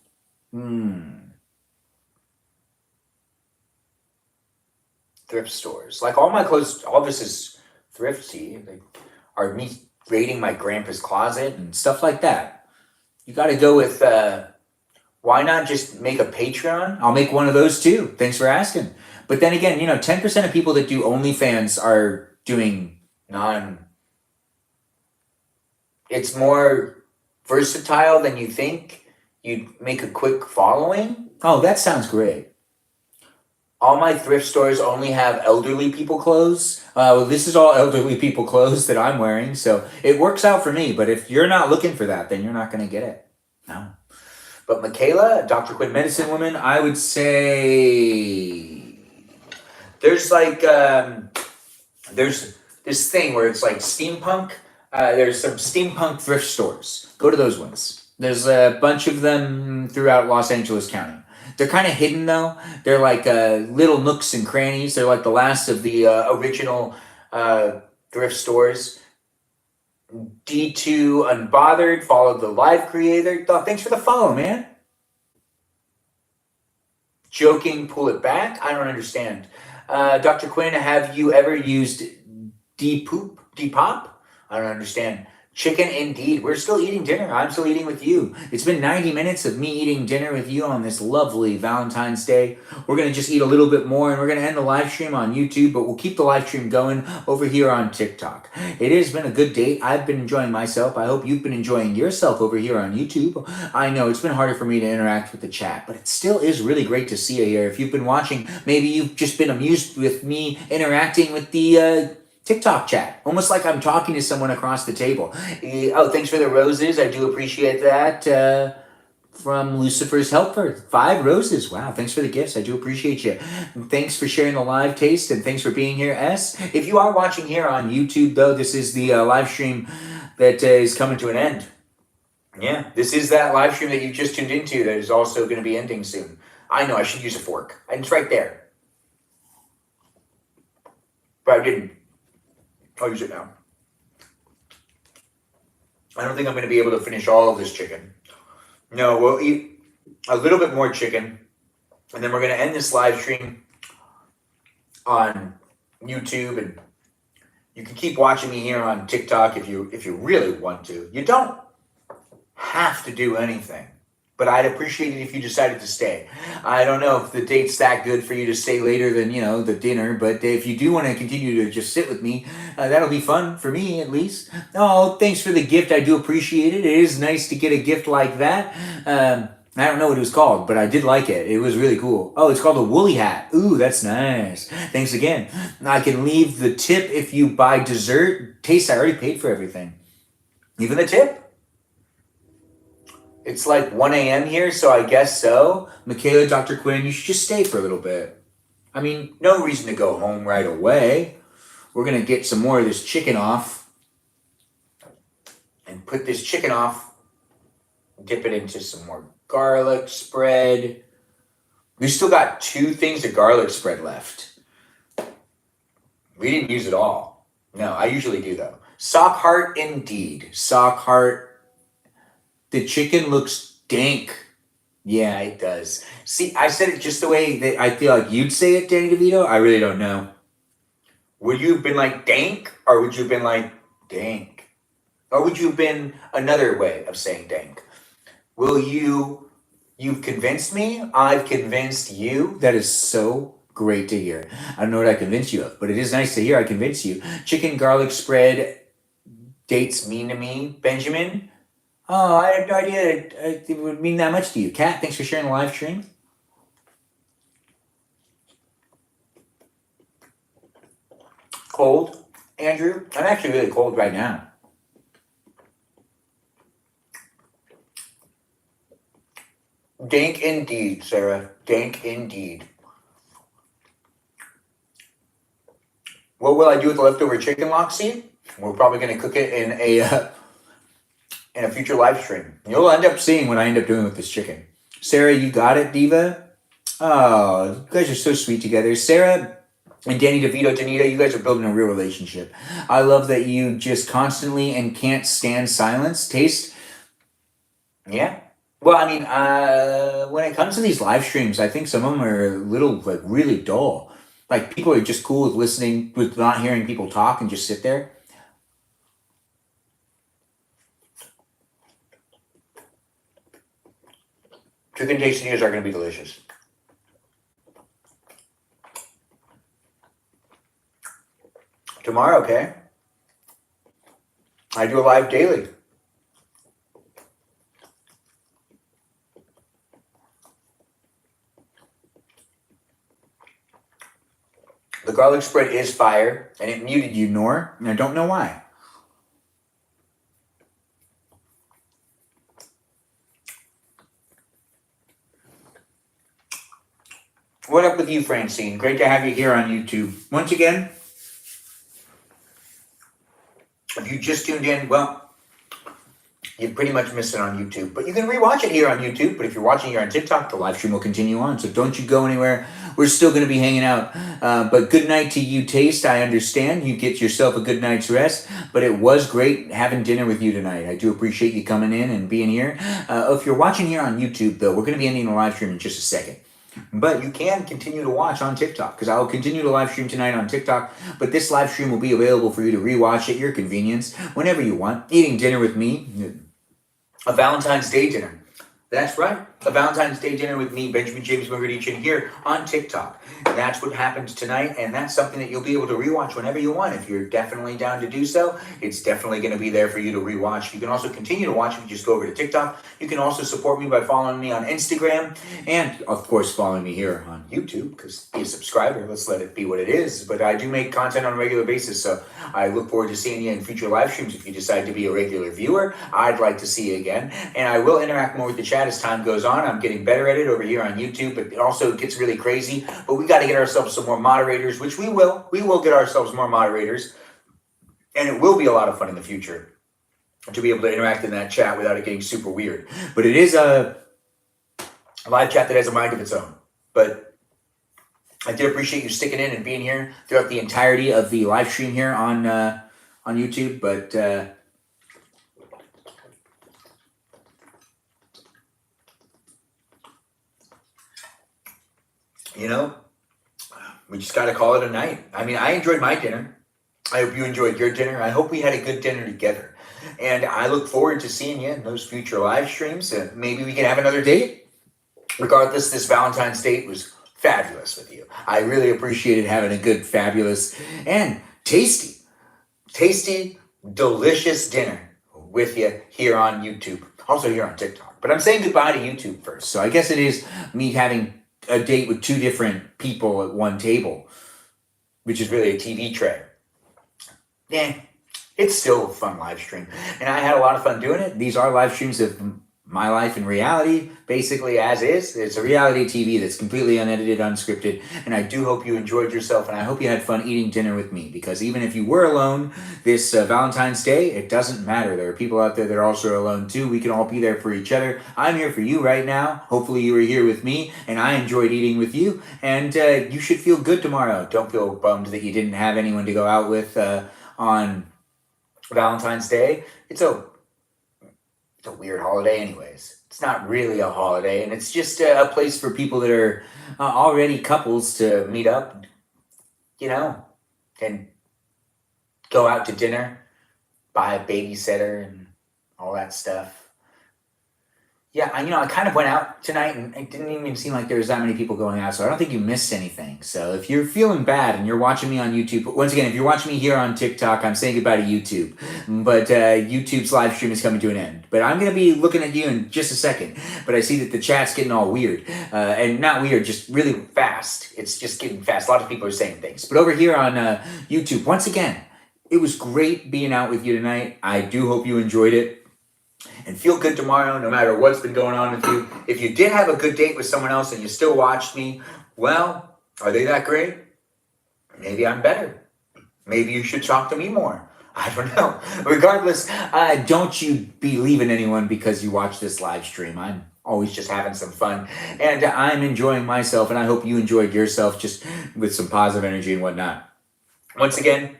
Thrift stores. Like all my clothes, all this is thrifty. They are me raiding my grandpa's closet and stuff like that. You got to go with, why not just make a Patreon? I'll make one of those too. Thanks for asking. But then again, 10% of people that do OnlyFans are doing it's more versatile than you think. You'd make a quick following. Oh, that sounds great. All my thrift stores only have elderly people clothes. This is all elderly people clothes that I'm wearing, so it works out for me. But if you're not looking for that, then you're not going to get it. No. But Michaela, Dr. Quinn, medicine woman, I would say there's there's this thing where it's like steampunk. There's some steampunk thrift stores. Go to those ones. There's a bunch of them throughout Los Angeles County. They're kind of hidden, though. They're like little nooks and crannies. They're like the last of the original thrift stores. D2 Unbothered followed the live creator. Oh, thanks for the follow, man. Joking, pull it back. I don't understand. Dr. Quinn, have you ever used Depop? I don't understand. Chicken, indeed. We're still eating dinner. I'm still eating with you. It's been 90 minutes of me eating dinner with you on this lovely Valentine's Day. We're going to just eat a little bit more, and we're going to end the live stream on YouTube, but we'll keep the live stream going over here on TikTok. It has been a good date. I've been enjoying myself. I hope you've been enjoying yourself over here on YouTube. I know it's been harder for me to interact with the chat, but it still is really great to see you here. If you've been watching, maybe you've just been amused with me interacting with the TikTok chat, almost like I'm talking to someone across the table. Oh, thanks for the roses. I do appreciate that. from Lucifer's Helper. 5 roses. Wow, thanks for the gifts. I do appreciate you. Thanks for sharing the live taste, and thanks for being here, S. If you are watching here on YouTube, though, this is the live stream that is coming to an end. Yeah, this is that live stream that you just tuned into that is also going to be ending soon. I know I should use a fork. And it's right there. But I didn't. I'll use it now. I don't think I'm going to be able to finish all of this chicken. No, we'll eat a little bit more chicken, and then we're going to end this live stream on YouTube, and you can keep watching me here on TikTok if you really want to. You don't have to do anything, but I'd appreciate it if you decided to stay. I don't know if the date's that good for you to stay later than, the dinner, but if you do want to continue to just sit with me, that'll be fun for me, at least. Oh, thanks for the gift. I do appreciate it. It is nice to get a gift like that. I don't know what it was called, but I did like it. It was really cool. Oh, it's called a woolly hat. Ooh, that's nice. Thanks again. I can leave the tip if you buy dessert. Taste, I already paid for everything. Even the tip? It's like 1 a.m. here, so I guess so. Michaela, Dr. Quinn, you should just stay for a little bit. I mean, no reason to go home right away. We're going to get some more of this chicken off. And put this chicken off. Dip it into some more garlic spread. We still got 2 things of garlic spread left. We didn't use it all. No, I usually do, though. Sock heart indeed. Sock heart. The chicken looks dank. Yeah, it does. See, I said it just the way that I feel like you'd say it, Danny DeVito. I really don't know. Would you have been like dank, or would you have been like dank? Or would you have been another way of saying dank? You've convinced me. I've convinced you. That is so great to hear. I don't know what I convinced you of, but it is nice to hear I convinced you. Chicken garlic spread dates mean to me, Benjamin. Oh, I had no idea it would mean that much to you. Kat, thanks for sharing the live stream. Cold, Andrew? I'm actually really cold right now. Dank indeed, Sarah. Dank indeed. What will I do with the leftover chicken, Loxy? We're probably going to cook it in a future live stream. You'll end up seeing what I end up doing with this chicken. Sarah, you got it, Diva? Oh, you guys are so sweet together. Sarah and Danny DeVito, Danita, you guys are building a real relationship. I love that you just constantly and can't stand silence. Taste? Yeah. Well, I mean, when it comes to these live streams, I think some of them are a little, really dull. Like, people are just cool with listening, with not hearing people talk and just sit there. Chicken quesadillas are going to be delicious. Tomorrow, okay? I do a live daily. The garlic spread is fire, and it muted you, Nor, and I don't know why. What up with you, Francine? Great to have you here on YouTube. Once again, if you just tuned in, well, you pretty much missed it on YouTube. But you can rewatch it here on YouTube. But if you're watching here on TikTok, the live stream will continue on. So don't you go anywhere. We're still going to be hanging out. But good night to you, Taste. I understand. You get yourself a good night's rest. But it was great having dinner with you tonight. I do appreciate you coming in and being here. If you're watching here on YouTube, though, we're going to be ending the live stream in just a second. But you can continue to watch on TikTok, because I will continue to live stream tonight on TikTok. But this live stream will be available for you to rewatch at your convenience whenever you want. Eating dinner with me, a Valentine's Day dinner. That's right. a Valentine's Day dinner with me, Benjamin James Magrdichian, here on TikTok. And that's what happened tonight, and that's something that you'll be able to rewatch whenever you want. If you're definitely down to do so, it's definitely going to be there for you to rewatch. You can also continue to watch if you just go over to TikTok. You can also support me by following me on Instagram, and of course following me here on YouTube, because be a subscriber. Let's let it be what it is. But I do make content on a regular basis, so I look forward to seeing you in future live streams. If you decide to be a regular viewer, I'd like to see you again, and I will interact more with the chat as time goes on. I'm getting better at it over here on YouTube, but it also gets really crazy. But we got to get ourselves some more moderators, which we will. We will get ourselves more moderators, and it will be a lot of fun in the future to be able to interact in that chat without it getting super weird. But it is a live chat that has a mind of its own. But I did appreciate you sticking in and being here throughout the entirety of the live stream here on YouTube. But you know, we just got to call it a night. I mean, I enjoyed my dinner. I hope you enjoyed your dinner. I hope we had a good dinner together. And I look forward to seeing you in those future live streams. Maybe we can have another date. Regardless, this Valentine's date was fabulous with you. I really appreciated having a good, fabulous, and tasty, delicious dinner with you here on YouTube. Also here on TikTok. But I'm saying goodbye to YouTube first. So I guess it is me having a date with two different people at one table, which is really a TV tray. Yeah, it's still a fun live stream. And I had a lot of fun doing it. These are live streams of my life in reality, basically as is. It's a reality TV that's completely unedited, unscripted. And I do hope you enjoyed yourself, and I hope you had fun eating dinner with me, because even if you were alone this Valentine's Day, it doesn't matter. There are people out there that are also alone too. We can all be there for each other. I'm here for you right now. Hopefully you were here with me, and I enjoyed eating with you. And you should feel good tomorrow. Don't feel bummed that you didn't have anyone to go out with on Valentine's Day. It's a weird holiday anyways. It's not really a holiday, and it's just a place for people that are already couples to meet up, and go out to dinner, buy a babysitter and all that stuff. Yeah, I kind of went out tonight, and it didn't even seem like there was that many people going out, so I don't think you missed anything. So if you're feeling bad and you're watching me on YouTube, once again, if you're watching me here on TikTok, I'm saying goodbye to YouTube. But YouTube's live stream is coming to an end. But I'm going to be looking at you in just a second. But I see that the chat's getting all weird. And not weird, just really fast. It's just getting fast. A lot of people are saying things. But over here on YouTube, once again, it was great being out with you tonight. I do hope you enjoyed it. And feel good tomorrow, no matter what's been going on with you. If you did have a good date with someone else and you still watched me, well, are they that great? Maybe I'm better. Maybe you should talk to me more. I don't know. Regardless, don't you be leaving anyone because you watch this live stream. I'm always just having some fun, and I'm enjoying myself, and I hope you enjoyed yourself, just with some positive energy and whatnot. Once again,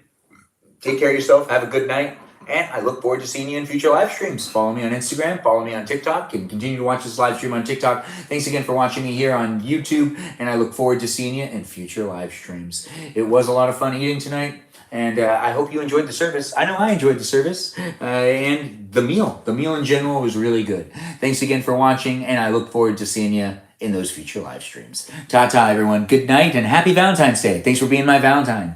take care of yourself. Have a good night. And I look forward to seeing you in future live streams. Follow me on Instagram, follow me on TikTok, and continue to watch this live stream on TikTok. Thanks again for watching me here on YouTube, and I look forward to seeing you in future live streams. It was a lot of fun eating tonight, and I hope you enjoyed the service. I know I enjoyed the service, and the meal. The meal in general was really good. Thanks again for watching, and I look forward to seeing you in those future live streams. Ta-ta, everyone. Good night, and happy Valentine's Day. Thanks for being my Valentine.